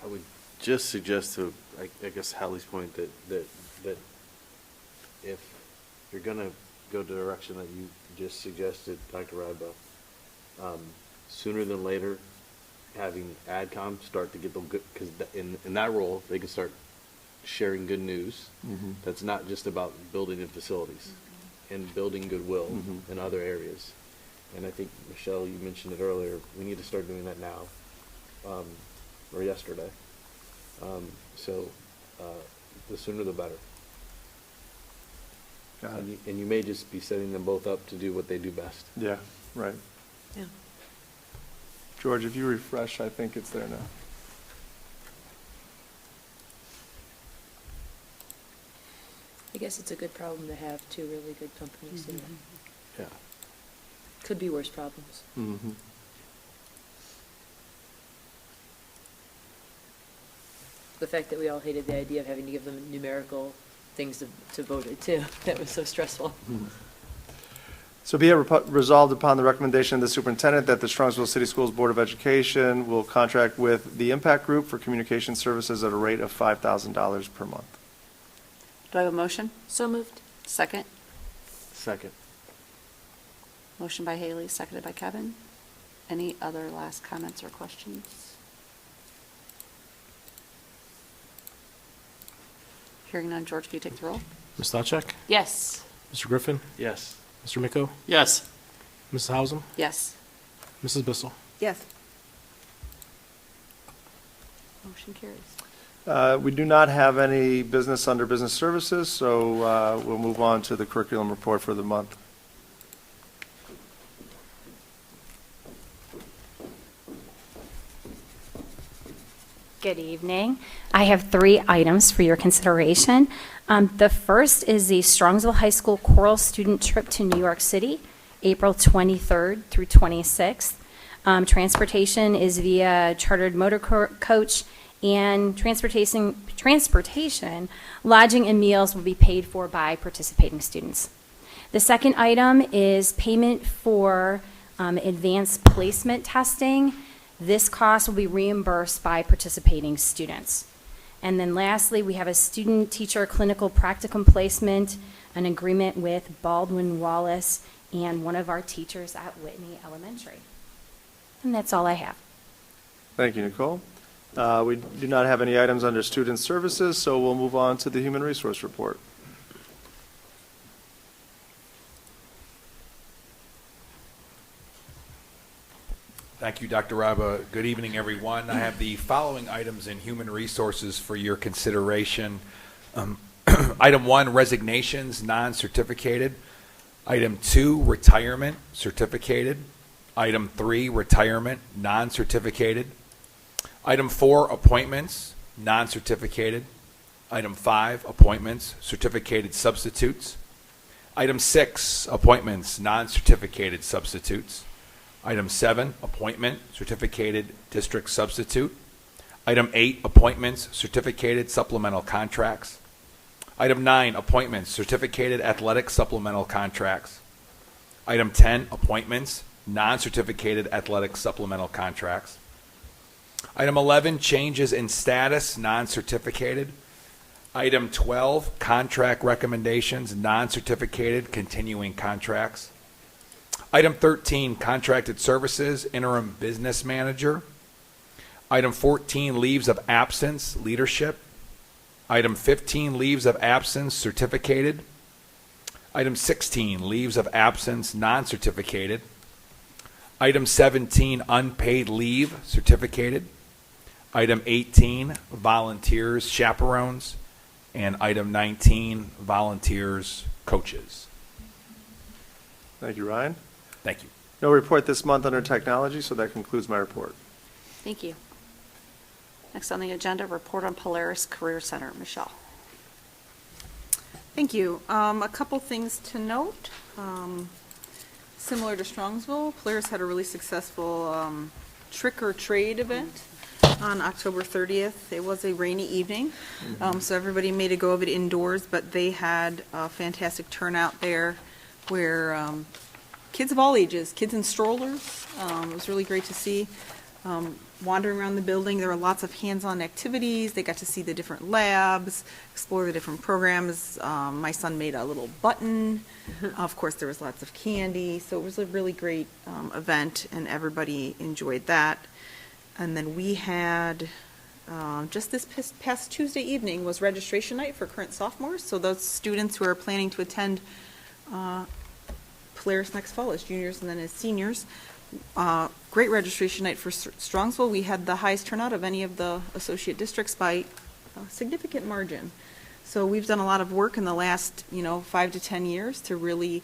I would just suggest to, I guess Hallie's point that if you're gonna go the direction that you just suggested, Dr. Rybo, sooner than later, having AdCom start to get them good, because in that role, they can start sharing good news. Mm-hmm. That's not just about building the facilities and building goodwill Mhm. in other areas. And I think, Michelle, you mentioned it earlier, we need to start doing that now, or yesterday. So the sooner the better. Got it. And you may just be setting them both up to do what they do best. Yeah, right. Yeah. George, if you refresh, I think it's there now. I guess it's a good problem to have two really good companies in it. Yeah. Could be worse problems. Mm-hmm. The fact that we all hated the idea of having to give them numerical things to vote it too, that was so stressful. So be it resolved upon the recommendation of the superintendent that the Strongsville City Schools Board of Education will contract with the Impact Group for communication services at a rate of $5,000 per month. Do I have a motion? So moved. Second? Second. Motion by Haley, seconded by Kevin. Any other last comments or questions? Hearing none, George, can you take the roll? Ms. Stavcek? Yes. Mr. Griffin? Yes. Mr. Miko? Yes. Mrs. Hausum? Yes. Mrs. Bissell? Yes. Motion carries. We do not have any business under business services, so we'll move on to the curriculum report for the month. Good evening. I have 3 items for your consideration. The first is the Strongsville High School choral student trip to New York City, April 23rd through 26th. Transportation is via chartered motor coach, and transportation, lodging and meals will be paid for by participating students. The second item is payment for advanced placement testing. This cost will be reimbursed by participating students. And then lastly, we have a student-teacher clinical practicum placement, an agreement with Baldwin Wallace and one of our teachers at Whitney Elementary. And that's all I have. Thank you, Nicole. We do not have any items under student services, so we'll move on to the human resource report. Thank you, Dr. Raba. Good evening, everyone. I have the following items in human resources for your consideration. Item 1, resignations, non-certificated. Item 2, retirement, certificated. Item 3, retirement, non-certificated. Item 4, appointments, non-certificated. Item 5, appointments, certificated substitutes. Item 6, appointments, non-certificated substitutes. Item 7, appointment, certificated district substitute. Item 8, appointments, certificated supplemental contracts. Item 9, appointments, certificated athletic supplemental contracts. Item 10, appointments, non-certificated athletic supplemental contracts. Item 11, changes in status, non-certificated. Item 12, contract recommendations, non-certificated continuing contracts. Item 13, contracted services, interim business manager. Item 14, leaves of absence, leadership. Item 15, leaves of absence, certificated. Item 16, leaves of absence, non-certificated. Item 17, unpaid leave, certificated. Item 18, volunteers, chaperones. And item 19, volunteers, coaches. Thank you, Ryan. Thank you. No report this month under technology, so that concludes my report. Thank you. Next on the agenda, report on Polaris Career Center. Michelle. Thank you. A couple things to note. Similar to Strongsville, Polaris had a really successful trick or trade event on October 30th. It was a rainy evening, so everybody made a go of it indoors, but they had a fantastic turnout there where kids of all ages, kids in strollers, it was really great to see. Wandering around the building, there were lots of hands-on activities. They got to see the different labs, explore the different programs. My son made a little button. Of course, there was lots of candy. So it was a really great event, and everybody enjoyed that. And then we had, just this past Tuesday evening was registration night for current sophomores. So those students who are planning to attend Polaris next fall as juniors and then as seniors. Great registration night for Strongsville. We had the highest turnout of any of the associate districts by a significant margin. So we've done a lot of work in the last, 5 to 10 years to really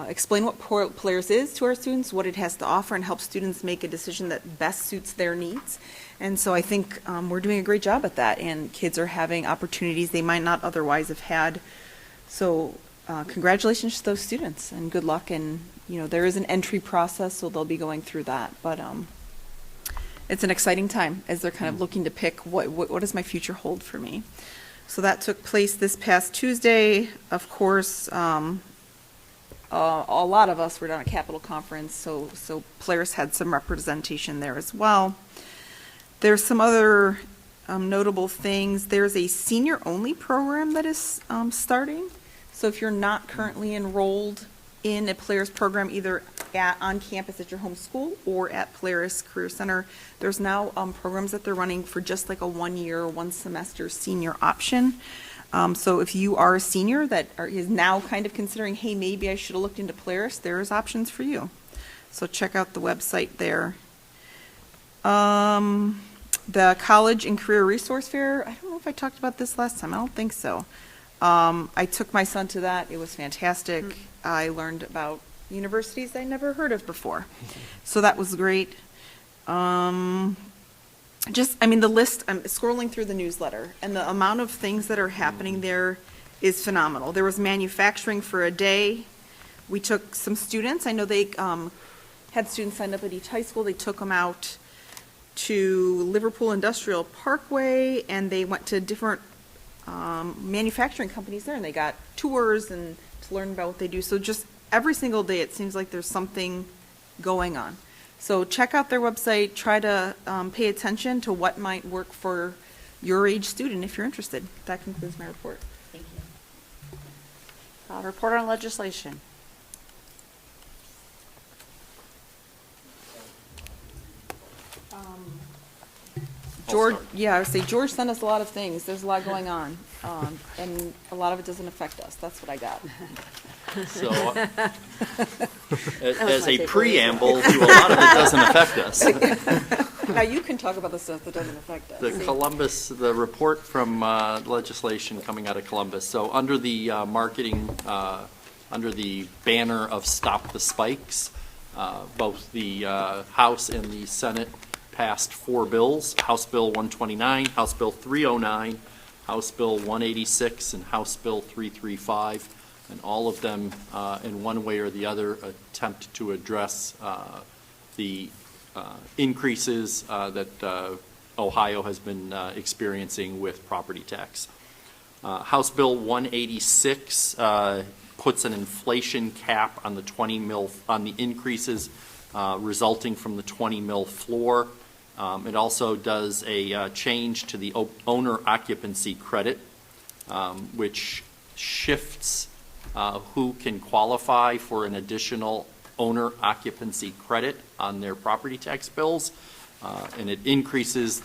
explain what Polaris is to our students, what it has to offer, and help students make a decision that best suits their needs. And so I think we're doing a great job at that, and kids are having opportunities they might not otherwise have had. So congratulations to those students, and good luck. And there is an entry process, so they'll be going through that. But it's an exciting time as they're kind of looking to pick what does my future hold for me. So that took place this past Tuesday. Of course, a lot of us were down at Capitol Conference, so Polaris had some representation there as well. There's some other notable things. There's a senior-only program that is starting. So if you're not currently enrolled in a Polaris program, either on campus at your home school or at Polaris Career Center, there's now programs that they're running for just like a 1 year, 1 semester senior option. So if you are a senior that is now kind of considering, hey, maybe I should have looked into Polaris, there's options for you. So check out the website there. The College and Career Resource Fair, I don't know if I talked about this last time. I don't think so. I took my son to that. It was fantastic. I learned about universities I never heard of before. So that was great. The list, I'm scrolling through the newsletter, and the amount of things that are happening there is phenomenal. There was manufacturing for a day. We took some students. I know they had students signed up at each high school. They took them out to Liverpool Industrial Parkway, and they went to different manufacturing companies there, and they got tours and to learn about what they do. So just every single day it seems like there's something going on. So check out their website, try to pay attention to what might work for your age student if you're interested. That concludes my report. Thank you. Report on legislation. George, I would say George sent us a lot of things. There's a lot going on, and a lot of it doesn't affect us. That's what I got. So, as a preamble to a lot of it doesn't affect us. Now you can talk about the stuff that doesn't affect us. The report from legislation coming out of Columbus. So under the marketing, under the banner of Stop the Spikes, both the House and the Senate passed 4 bills: House Bill 129, House Bill 309, House Bill 186, and House Bill 335. And all of them, in one way or the other, attempt to address the increases that Ohio has been experiencing with property tax. House Bill 186 puts an inflation cap on the 20 mil on the increases resulting from the 20 mil floor. It also does a change to the owner occupancy credit, which shifts who can qualify for an additional owner occupancy credit on their property tax bills. And it increases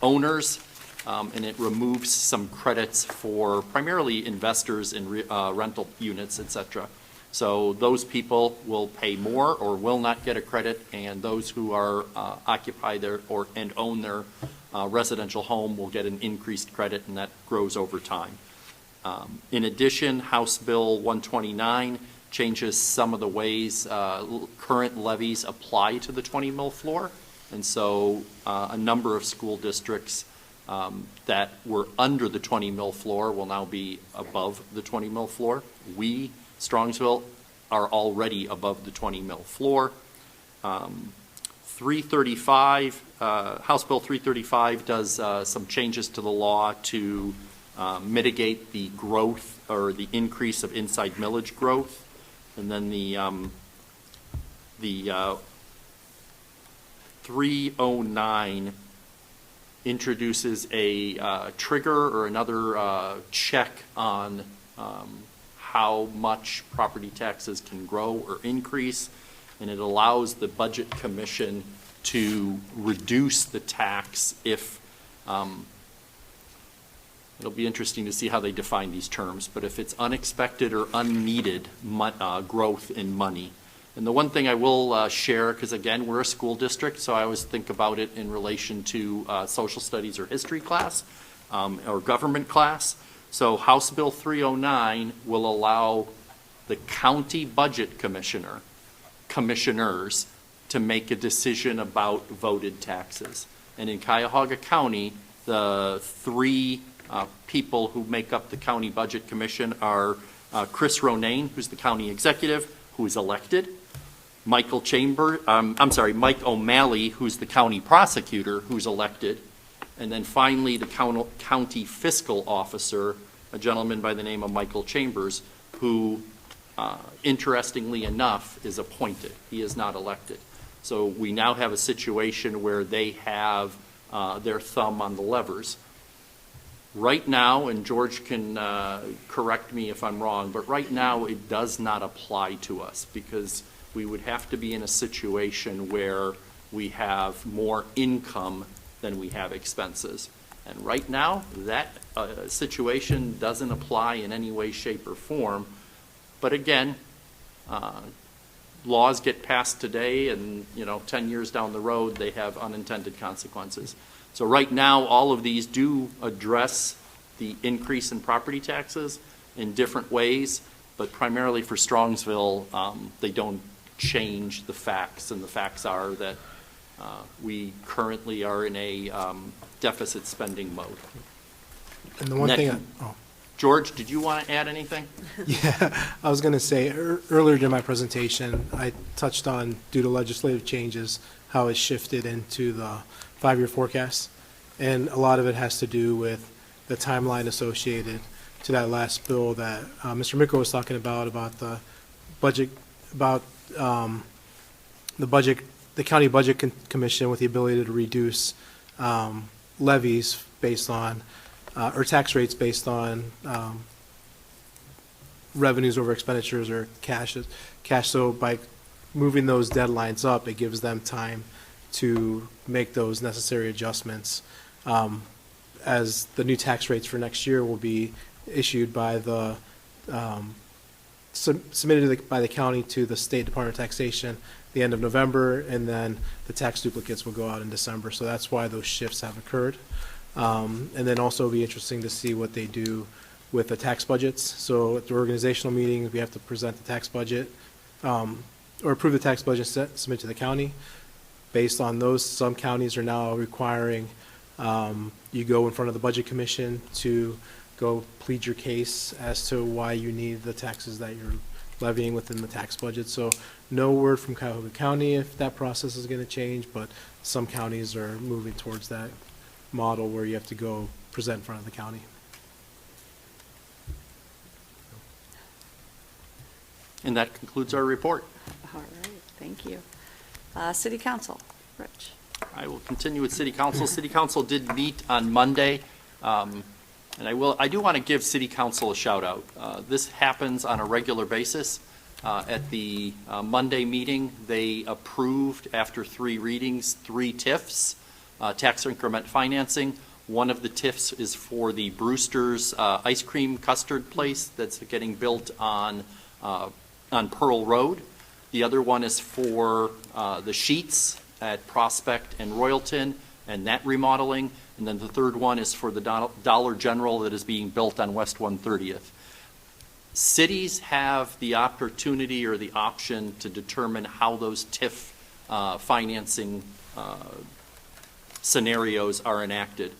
owners, and it removes some credits for primarily investors in rental units, et cetera. So those people will pay more or will not get a credit, and those who are occupy their and own their residential home will get an increased credit, and that grows over time. In addition, House Bill 129 changes some of the ways current levies apply to the 20 mil floor, and so a number of school districts that were under the 20 mil floor will now be above the 20 mil floor. We, Strongsville, are already above the 20 mil floor. 335, House Bill 335 does some changes to the law to mitigate the growth or the increase of inside millage growth. And then the 309 introduces a trigger or another check on how much property taxes can grow or increase, and it allows the Budget Commission to reduce the tax if it'll be interesting to see how they define these terms, but if it's unexpected or unneeded growth in money. And the one thing I will share, because again, we're a school district, so I always think about it in relation to social studies or history class or government class. So House Bill 309 will allow the county budget commissioners to make a decision about voted taxes. And in Cuyahoga County, the three people who make up the county budget commission are Chris Ronayne, who's the county executive, who is elected, Mike O'Malley, who's the county prosecutor, who's elected, and then finally the county fiscal officer, a gentleman by the name of Michael Chambers, who interestingly enough is appointed. He is not elected. So we now have a situation where they have their thumb on the levers. Right now, and George can correct me if I'm wrong, but right now it does not apply to us because we would have to be in a situation where we have more income than we have expenses. And right now, that situation doesn't apply in any way, shape, or form. But again, laws get passed today and 10 years down the road, they have unintended consequences. So right now, all of these do address the increase in property taxes in different ways, but primarily for Strongsville, they don't change the facts, and the facts are that we currently are in a deficit spending mode. And the one thing, George, did you want to add anything? Yeah, I was going to say earlier in my presentation, I touched on, due to legislative changes, how it shifted into the 5-year forecast. And a lot of it has to do with the timeline associated to that last bill that Mr. Micko was talking about the budget, about the county budget commission with the ability to reduce levies based on, or tax rates based on revenues over expenditures or cash. So by moving those deadlines up, it gives them time to make those necessary adjustments as the new tax rates for next year will be issued by the submitted by the county to the State Department of Taxation the end of November, and then the tax duplicates will go out in December. So that's why those shifts have occurred. And then also it'll be interesting to see what they do with the tax budgets. So at the organizational meetings, we have to present the tax budget or approve the tax budget submit to the county. Based on those, some counties are now requiring you go in front of the Budget Commission to go plead your case as to why you need the taxes that you're levying within the tax budget. So no word from Cuyahoga County if that process is going to change, but some counties are moving towards that model where you have to go present in front of the county. And that concludes our report. All right, thank you. City Council, Rich. I will continue with City Council. City Council did meet on Monday, and I do want to give City Council a shout out. This happens on a regular basis. At the Monday meeting, they approved, after 3 readings, 3 TIFs, tax increment financing. One of the TIFs is for the Brewster's ice cream custard place that's getting built on Pearl Road. The other one is for the Sheets at Prospect and Royalton and that remodeling. And then the third one is for the Dollar General that is being built on West 130th. Cities have the opportunity or the option to determine how those TIF financing scenarios are enacted.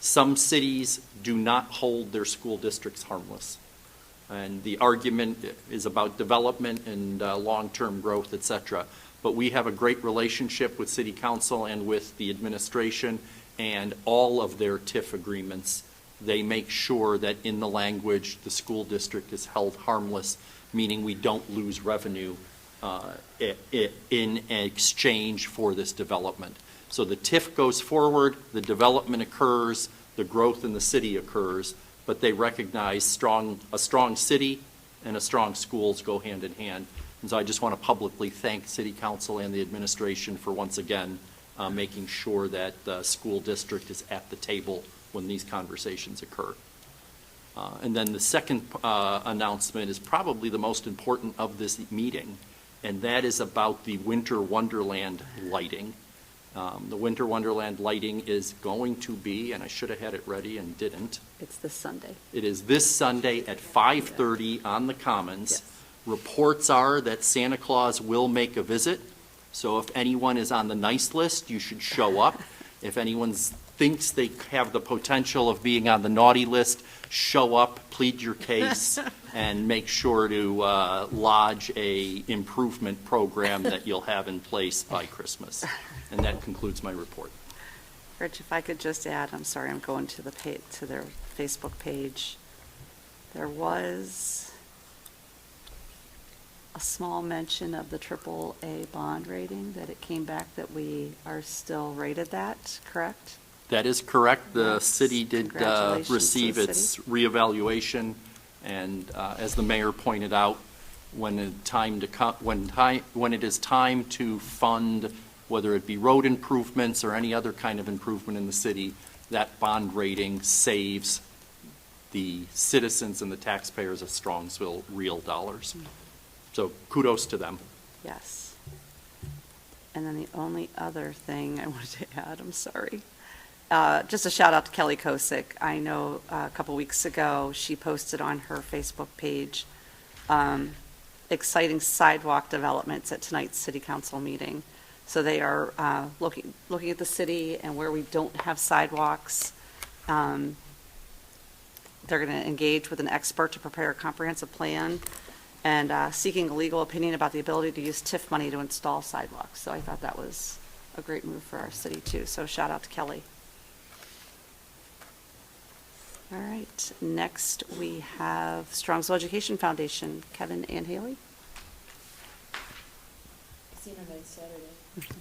Some cities do not hold their school districts harmless. And the argument is about development and long-term growth, et cetera. But we have a great relationship with City Council and with the administration, and all of their TIF agreements, they make sure that in the language the school district is held harmless, meaning we don't lose revenue in exchange for this development. So the TIF goes forward, the development occurs, the growth in the city occurs, but they recognize a strong city and a strong schools go hand in hand. And so I just want to publicly thank City Council and the administration for once again making sure that the school district is at the table when these conversations occur. And then the second announcement is probably the most important of this meeting, and that is about the Winter Wonderland lighting. The Winter Wonderland lighting is going to be, and I should have had it ready and didn't. It's this Sunday. It is this Sunday at 5:30 on the Commons. Yes. Reports are that Santa Claus will make a visit, so if anyone is on the nice list, you should show up. If anyone thinks they have the potential of being on the naughty list, show up, plead your case, and make sure to lodge a improvement program that you'll have in place by Christmas. And that concludes my report. Rich, if I could just add, I'm sorry, I'm going to to their Facebook page. There was a small mention of the AAA bond rating, that it came back that we are still rated that, correct? That is correct. The Yes. city did Congratulations to receive the its city. reevaluation, and as the mayor pointed out, when it is time to fund, whether it be road improvements or any other kind of improvement in the city, that bond rating saves the citizens and the taxpayers of Strongsville real dollars. So kudos to them. Yes. And then the only other thing I wanted to add, I'm sorry, just a shout out to Kelly Kosick. I know a couple weeks ago, she posted on her Facebook page exciting sidewalk developments at tonight's city council meeting. So they are looking at the city and where we don't have sidewalks. They're going to engage with an expert to prepare a comprehensive plan, and seeking a legal opinion about the ability to use TIF money to install sidewalks. So I thought that was a great move for our city too. So shout out to Kelly. All right, next we have Strongsville Education Foundation, Kevin and Haley. Casino night Saturday.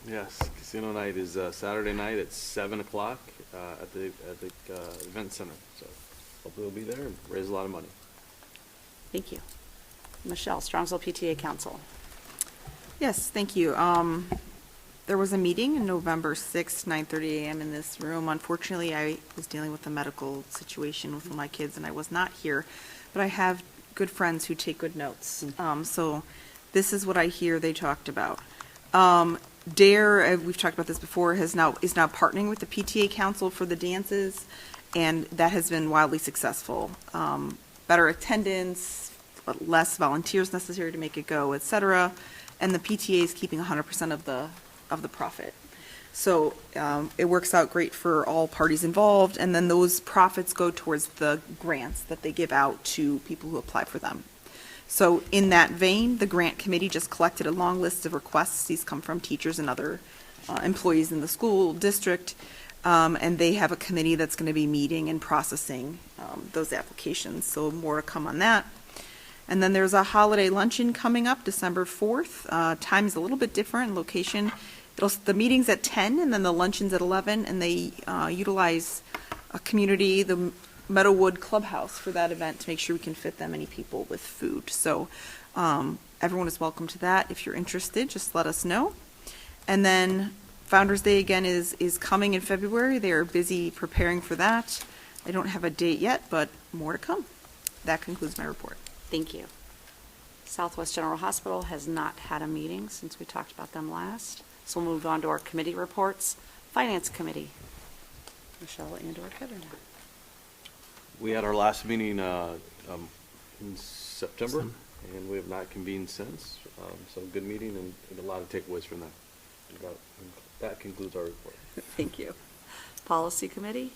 Yes, casino night is Saturday night at 7 o'clock at the event center. So hopefully we'll be there and raise a lot of money. Thank you. Michelle, Strongsville PTA Council. Yes, thank you. There was a meeting in November 6th, 9:30 a.m. in this room. Unfortunately, I was dealing with a medical situation with one of my kids, and I was not here. But I have good friends who take good notes. So this is what I hear they talked about. DARE, we've talked about this before, is now partnering with the PTA Council for the dances, and that has been wildly successful. Better attendance, less volunteers necessary to make it go, et cetera, and the PTA is keeping 100% of the profit. So it works out great for all parties involved, and then those profits go towards the grants that they give out to people who apply for them. So in that vein, the grant committee just collected a long list of requests. These come from teachers and other employees in the school district. And they have a committee that's going to be meeting and processing those applications. So more to come on that. And then there's a holiday luncheon coming up December 4th. Time's a little bit different, location. The meeting's at 10 and then the luncheon's at 11, and they utilize a community, the Meadowwood Clubhouse, for that event to make sure we can fit that many people with food. So everyone is welcome to that. If you're interested, just let us know. And then Founders Day again is coming in February. They are busy preparing for that. I don't have a date yet, but more to come. That concludes my report. Thank you. Southwest General Hospital has not had a meeting since we talked about them last. So we'll move on to our committee reports. Finance Committee. Michelle and/or Kevin. We had our last meeting in September, and we have not convened since. So good meeting and a lot of takeaways from that. That concludes our report. Thank you. Policy Committee.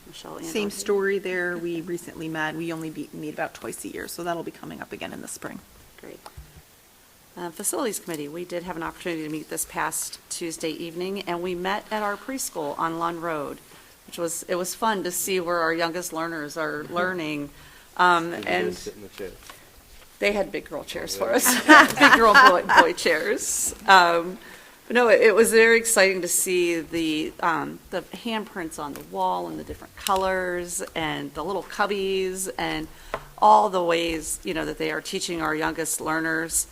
Michelle and/or Same Kevin. story there. We recently met. We only meet about twice a year, so that'll be coming up again in the spring. Great. Facilities Committee, we did have an opportunity to meet this past Tuesday evening, and we met at our preschool on Lund Road, which was fun to see where our youngest learners are learning. And Sit in the chair. they had big girl chairs for us, big girl boy chairs. But no, it was very exciting to see the handprints on the wall and the different colors and the little cubbies and all the ways, that they are teaching our youngest learners.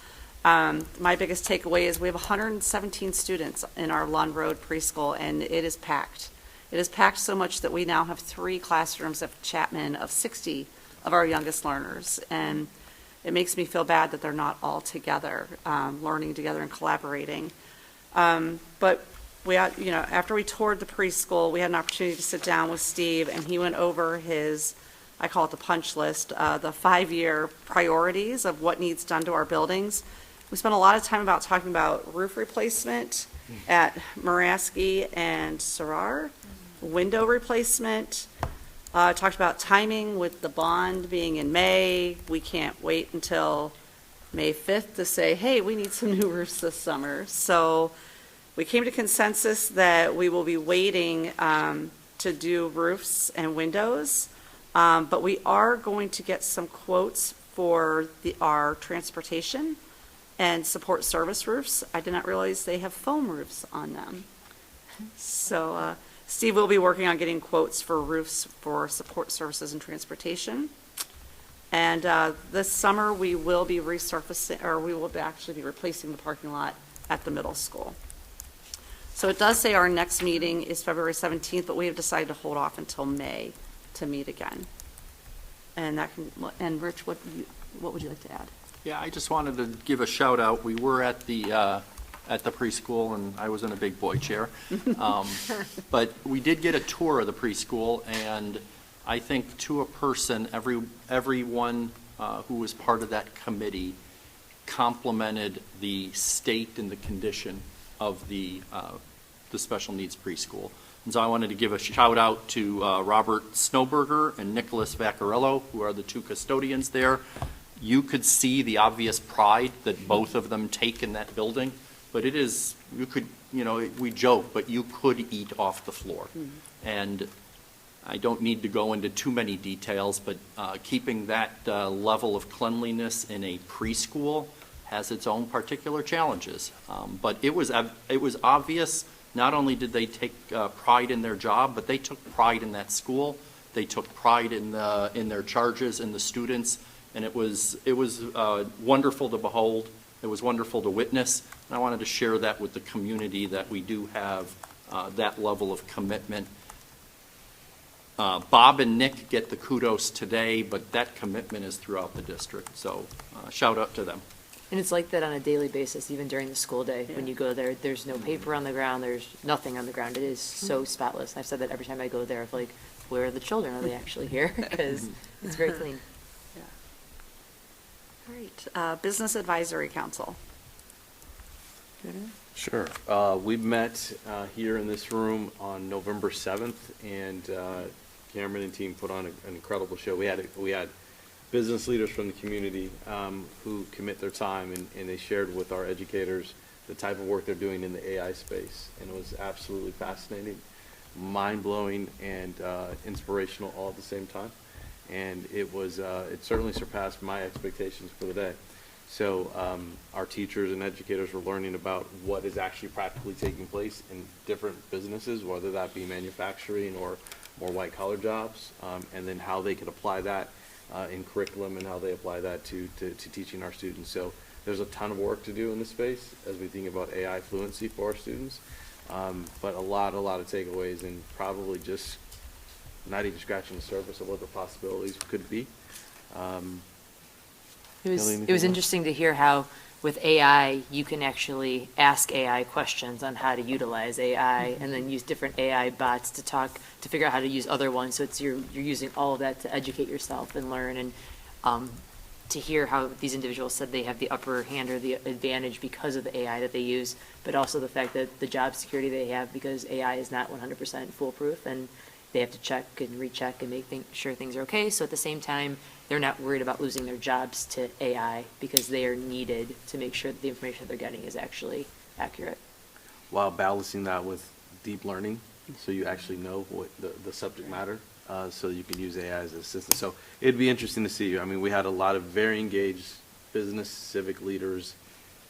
My biggest takeaway is we have 117 students in our Lund Road preschool, and it is packed. It is packed so much that we now have 3 classrooms at Chapman of 60 of our youngest learners. And it makes me feel bad that they're not all together, learning together and collaborating. But we had, after we toured the preschool, we had an opportunity to sit down with Steve, and he went over his, I call it the punch list, the 5-year priorities of what needs done to our buildings. We spent a lot of time talking about roof replacement at Maraski and Sarar, window replacement, talked about timing with the bond being in May. We can't wait until May 5th to say, hey, we need some new roofs this summer. So we came to consensus that we will be waiting to do roofs and windows, but we are going to get some quotes for our transportation and support service roofs. I did not realize they have foam roofs on them. So Steve will be working on getting quotes for roofs for support services and transportation. And this summer, we will be resurfacing, or we will actually be replacing the parking lot at the middle school. So it does say our next meeting is February 17th, but we have decided to hold off until May to meet again. And Rich, what would you like to add? Yeah, I just wanted to give a shout out. We were at the preschool, and I was in a big boy chair. But we did get a tour of the preschool, and I think to a person, everyone who was part of that committee complimented the state and the condition of the special needs preschool. And so I wanted to give a shout out to Robert Snowberger and Nicholas Vaccarello, who are the 2 custodians there. You could see the obvious pride that both of them take in that building, but it is, you could, we joke, but you could eat off the floor. Mm-hmm. And I don't need to go into too many details, but keeping that level of cleanliness in a preschool has its own particular challenges. But it was obvious. Not only did they take pride in their job, but they took pride in that school. They took pride in their charges and the students, and it was wonderful to behold. It was wonderful to witness, and I wanted to share that with the community that we do have that level of commitment. Bob and Nick get the kudos today, but that commitment is throughout the district. So shout out to them. And it's like that on a daily basis, even during the school day. Yeah. When you go there, there's no paper on the ground, there's nothing on the ground. It is so spotless. I've said that every time I go there. I'm like, where are the children? Are they actually here? Because it's very clean. Yeah. All right. Business Advisory Council. Sure. We met here in this room on November 7th, and Cameron and team put on an incredible show. We had business leaders from the community who commit their time, and they shared with our educators the type of work they're doing in the AI space. And it was absolutely fascinating, mind-blowing, and inspirational all at the same time. And it was, it certainly surpassed my expectations for the day. So our teachers and educators were learning about what is actually practically taking place in different businesses, whether that be manufacturing or more white-collar jobs, and then how they could apply that in curriculum and how they apply that to teaching our students. So there's a ton of work to do in this space as we think about AI fluency for our students, but a lot of takeaways, and probably just not even scratching the surface of what the possibilities could be. It was interesting to hear how with AI, you can actually ask AI questions on how to utilize AI, and then use different AI bots to figure out how to use other ones. So you're using all of that to educate yourself and learn, and to hear how these individuals said they have the upper hand or the advantage because of the AI that they use, but also the fact that the job security they have, because AI is not 100% foolproof, and they have to check and recheck and make sure things are okay. So at the same time, they're not worried about losing their jobs to AI, because they are needed to make sure that the information they're getting is actually accurate. While balancing that with deep learning, so you actually know what the subject matter, so you can use AI as an assistant. So it'd be interesting to see. I mean, we had a lot of very engaged business, civic leaders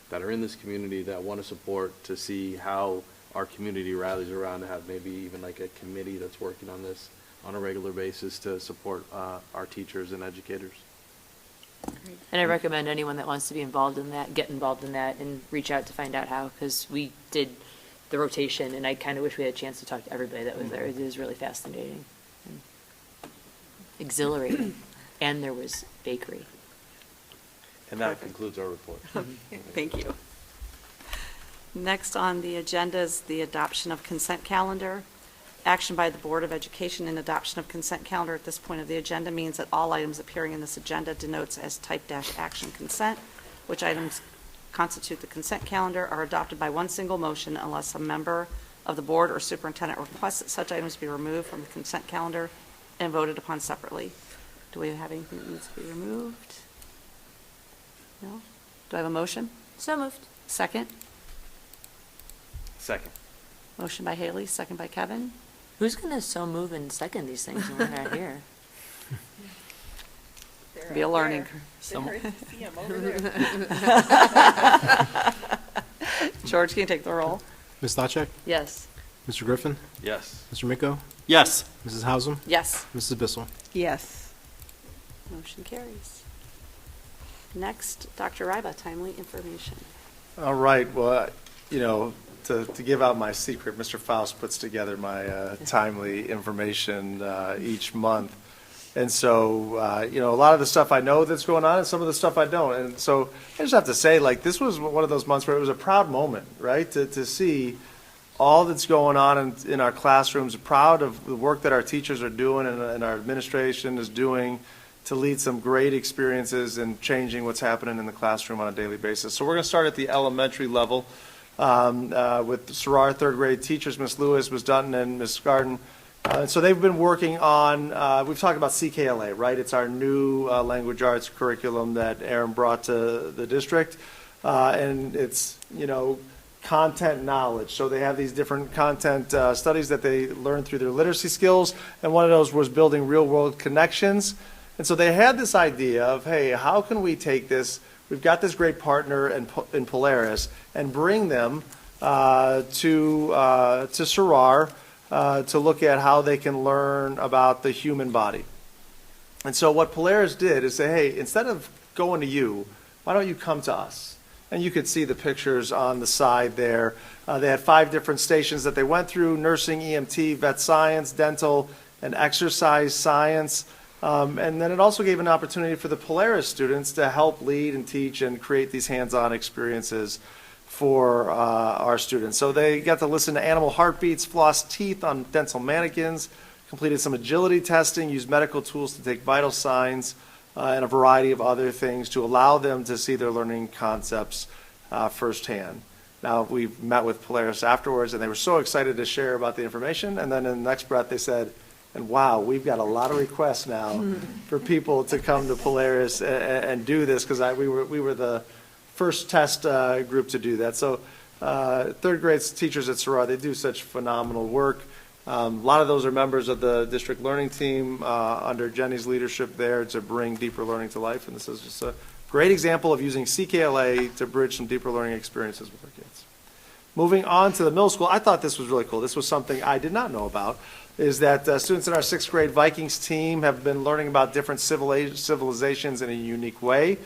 that are in this community that want to support, to see how our community rallies around, to have maybe even like a committee that's working on this on a regular basis to support our teachers and educators. And I recommend anyone that wants to be involved in that, get involved in that and reach out to find out how, because we did the rotation, and I kind of wish we had a chance to talk to everybody that was there. It is really fascinating and exhilarating. And there was bakery. And that concludes our report. Thank you. Next on the agenda is the adoption of consent calendar. Action by the Board of Education in adoption of consent calendar at this point of the agenda means that all items appearing in this agenda denotes as type-action consent, which items constitute the consent calendar, are adopted by one single motion unless a member of the board or superintendent requests that such items be removed from the consent calendar and voted upon separately. Do we have anything that needs to be removed? No? Do I have a motion? So moved. Second? Second. Motion by Haley, second by Kevin. Who's going to so move and second these things when we're not here? Be a learning. George, can you take the roll? Ms. Stachek? Yes. Mr. Griffin? Yes. Mr. Miko? Yes. Mrs. Hausum? Yes. Mrs. Bissell? Yes. Motion carries. Next, Dr. Ryba, timely information. All right, well, to give out my secret, Mr. Faust puts together my timely information each month. And so, a lot of the stuff I know that's going on, and some of the stuff I don't. And so I just have to say, this was one of those months where it was a proud moment, right? To see all that's going on in our classrooms, proud of the work that our teachers are doing and our administration is doing to lead some great experiences in changing what's happening in the classroom on a daily basis. So we're going to start at the elementary level with Sarar third grade teachers, Ms. Lewis, Ms. Dutton, and Ms. Garden. So they've been working on, we've talked about CKLA, right? It's our new language arts curriculum that Aaron brought to the district. And it's, content knowledge. So they have these different content studies that they learn through their literacy skills. And one of those was building real world connections. And so they had this idea of, hey, how can we take this? We've got this great partner in Polaris, and bring them to Sarar to look at how they can learn about the human body. And so what Polaris did is say, hey, instead of going to you, why don't you come to us? And you could see the pictures on the side there. They had 5 different stations that they went through: nursing, EMT, vet science, dental, and exercise science. And then it also gave an opportunity for the Polaris students to help lead and teach and create these hands-on experiences for our students. So they got to listen to animal heartbeats, floss teeth on dental mannequins, completed some agility testing, used medical tools to take vital signs, and a variety of other things to allow them to see their learning concepts firsthand. Now, we met with Polaris afterwards, and they were so excited to share about the information. And then in the next breath, they said, And wow, we've got a lot of requests now for people to come to Polaris and do this, because we were the first test group to do that. So third grade teachers at Soror, they do such phenomenal work. A lot of those are members of the district learning team under Jenny's leadership there to bring deeper learning to life. And this is just a great example of using CKLA to bridge some deeper learning experiences with our kids. Moving on to the middle school, I thought this was really cool. This was something I did not know about, is that students in our 6th grade Vikings team have been learning about different civilizations in a unique way.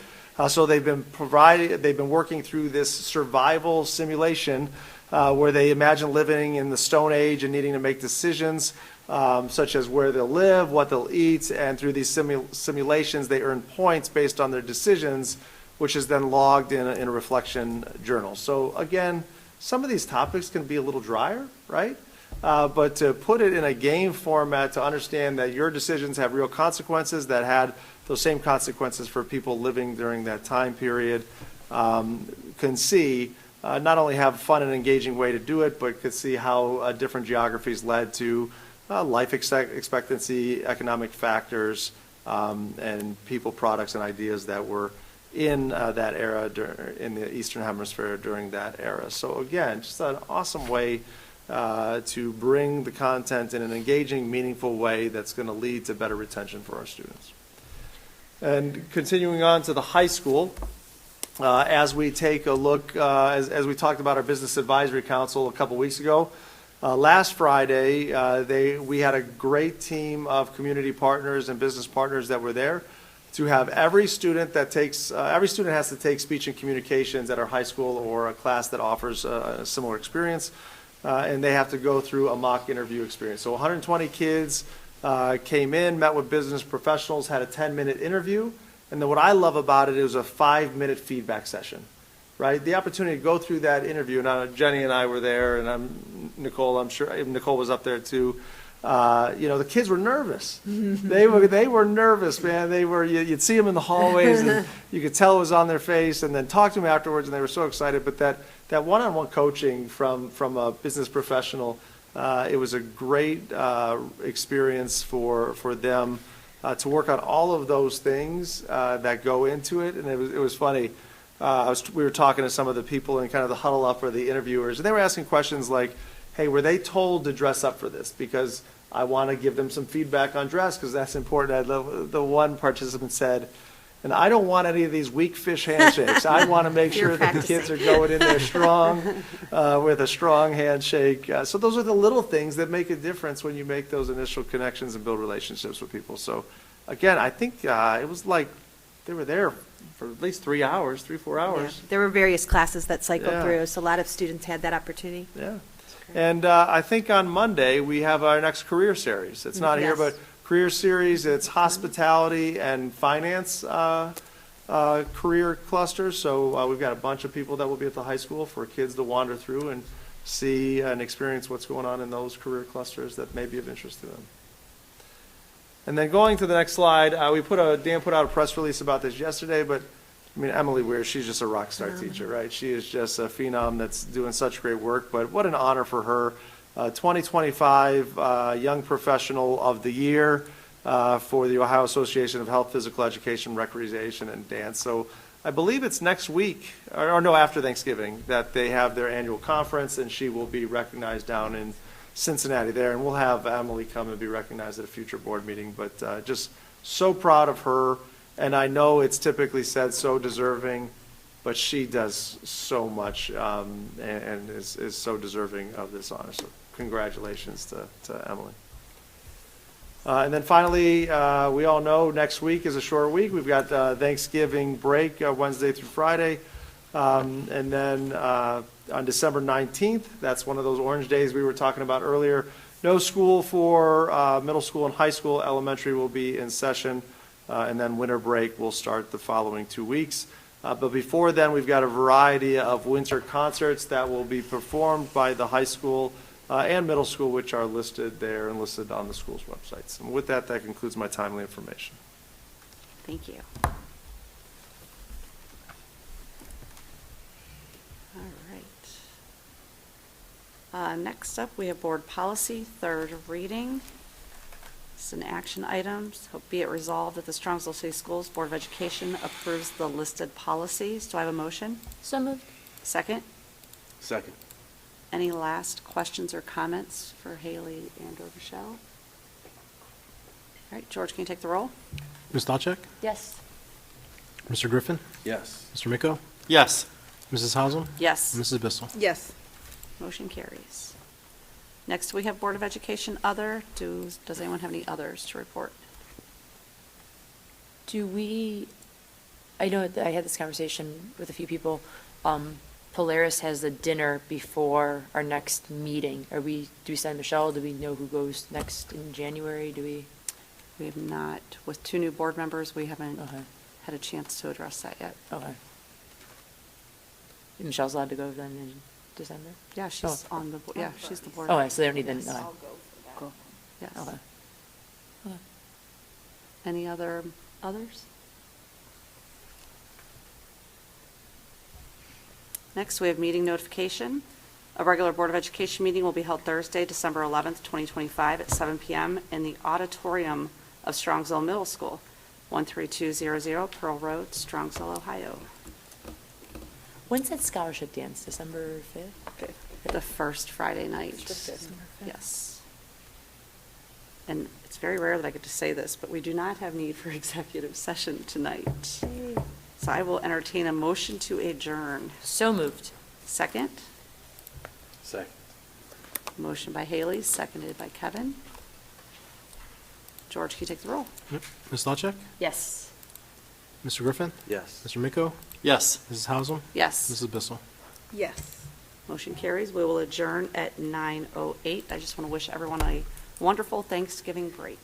So they've been working through this survival simulation where they imagine living in the Stone Age and needing to make decisions such as where they'll live, what they'll eat, and through these simulations they earn points based on their decisions, which is then logged in a reflection journal. So again, some of these topics can be a little drier, right? But to put it in a game format to understand that your decisions have real consequences that had those same consequences for people living during that time period, can see not only have a fun and engaging way to do it, but could see how different geographies led to life expectancy, economic factors, and people, products, and ideas that were in that era in the Eastern Hemisphere during that era. So again, just an awesome way to bring the content in an engaging, meaningful way that's going to lead to better retention for our students. And continuing on to the high school, as we take a look, as we talked about our Business Advisory Council a couple weeks ago, last Friday, we had a great team of community partners and business partners that were there to have every student has to take speech and communications at our high school or a class that offers a similar experience, and they have to go through a mock interview experience. So 120 kids came in, met with business professionals, had a 10-minute interview, and then what I love about it is a 5-minute feedback session, right? The opportunity to go through that interview. Now, Jenny and I were there, and Nicole, I'm sure Nicole was up there too. The kids were nervous. They were nervous, man. You'd see them in the hallways, and you could tell it was on their face, and then talk to them afterwards, and they were so excited. But that one-on-one coaching from a business professional, it was a great experience for them to work on all of those things that go into it. And it was funny. We were talking to some of the people in kind of the huddle up for the interviewers, and they were asking questions like, hey, were they told to dress up for this? Because I want to give them some feedback on dress, because that's important. The one participant said, and I don't want any of these weak fish handshakes. I want to make sure that the kids are going in there strong with a strong handshake. So those are the little things that make a difference when you make those initial connections and build relationships with people. So again, I think it was like they were there for at least 3 hours, 4 hours. Yeah. There were various classes that cycled Yeah. through, so a lot of students had that opportunity. Yeah. And I think on Monday we have our next career series. It's not here, Yes. but career series, it's hospitality and finance career clusters. So we've got a bunch of people that will be at the high school for kids to wander through and see and experience what's going on in those career clusters that may be of interest to them. And then going to the next slide, Dan put out a press release about this yesterday, but I mean, Emily Weir, she's just a rock star teacher, right? She is just a phenom that's doing such great work, but what an honor for her. 2025 Young Professional of the Year for the Ohio Association of Health, Physical Education, Recreation, and Dance. So I believe it's next week, or no, after Thanksgiving, that they have their annual conference, and she will be recognized down in Cincinnati there, and we'll have Emily come and be recognized at a future board meeting, but just so proud of her. And I know it's typically said so deserving, but she does so much and is so deserving of this honor. So congratulations to Emily. And then finally, we all know next week is a short week. We've got Thanksgiving break Wednesday through Friday. And then on December 19th, that's one of those orange days we were talking about earlier. No school for middle school and high school. Elementary will be in session. And then winter break will start the following 2 weeks. But before then, we've got a variety of winter concerts that will be performed by the high school and middle school, which are listed there and listed on the school's websites. And with that, that concludes my timely information. Thank you. All right. Next up, we have board policy, third reading. This is an action item. So be it resolved that the Strongsville City Schools Board of Education approves the listed policies. Do I have a motion? So moved. Second? Second. Any last questions or comments for Haley and or Michelle? All right, George, can you take the roll? Ms. Stavcek? Yes. Mr. Griffin? Yes. Mr. Miko? Yes. Mrs. Hausum? Yes. Mrs. Bissell? Yes. Motion carries. Next, we have Board of Education Other. Does anyone have any others to report? Do we, I know that I had this conversation with a few people. Polaris has a dinner before our next meeting. Do we send Michelle? Do we know who goes next in January? We have not. With 2 new board members, we haven't Okay. had a chance to address that yet. Okay. Michelle's allowed to go then in December? Yeah, she's on the, yeah, she's the board. Okay, so they don't need then, Yes, okay. I'll go for that. Cool. Yes. Okay. Any others? Next, we have meeting notification. A regular Board of Education meeting will be held Thursday, December 11th, 2025 at 7 p.m. in the auditorium of Strongsville Middle School, 13200 Pearl Road, Strongsville, Ohio. When's that scholarship dance? December 5th? The first Friday night. December 5th? Yes. And it's very rare that I get to say this, but we do not have need for executive session tonight. So I will entertain a motion to adjourn. So moved. Second? Second. Motion by Haley, seconded by Kevin. George, can you take the roll? Yep. Ms. Stavcek? Yes. Mr. Griffin? Yes. Mr. Miko? Yes. Mrs. Hausum? Yes. Mrs. Bissell? Yes. Motion carries. We will adjourn at 9:08. I just want to wish everyone a wonderful Thanksgiving break.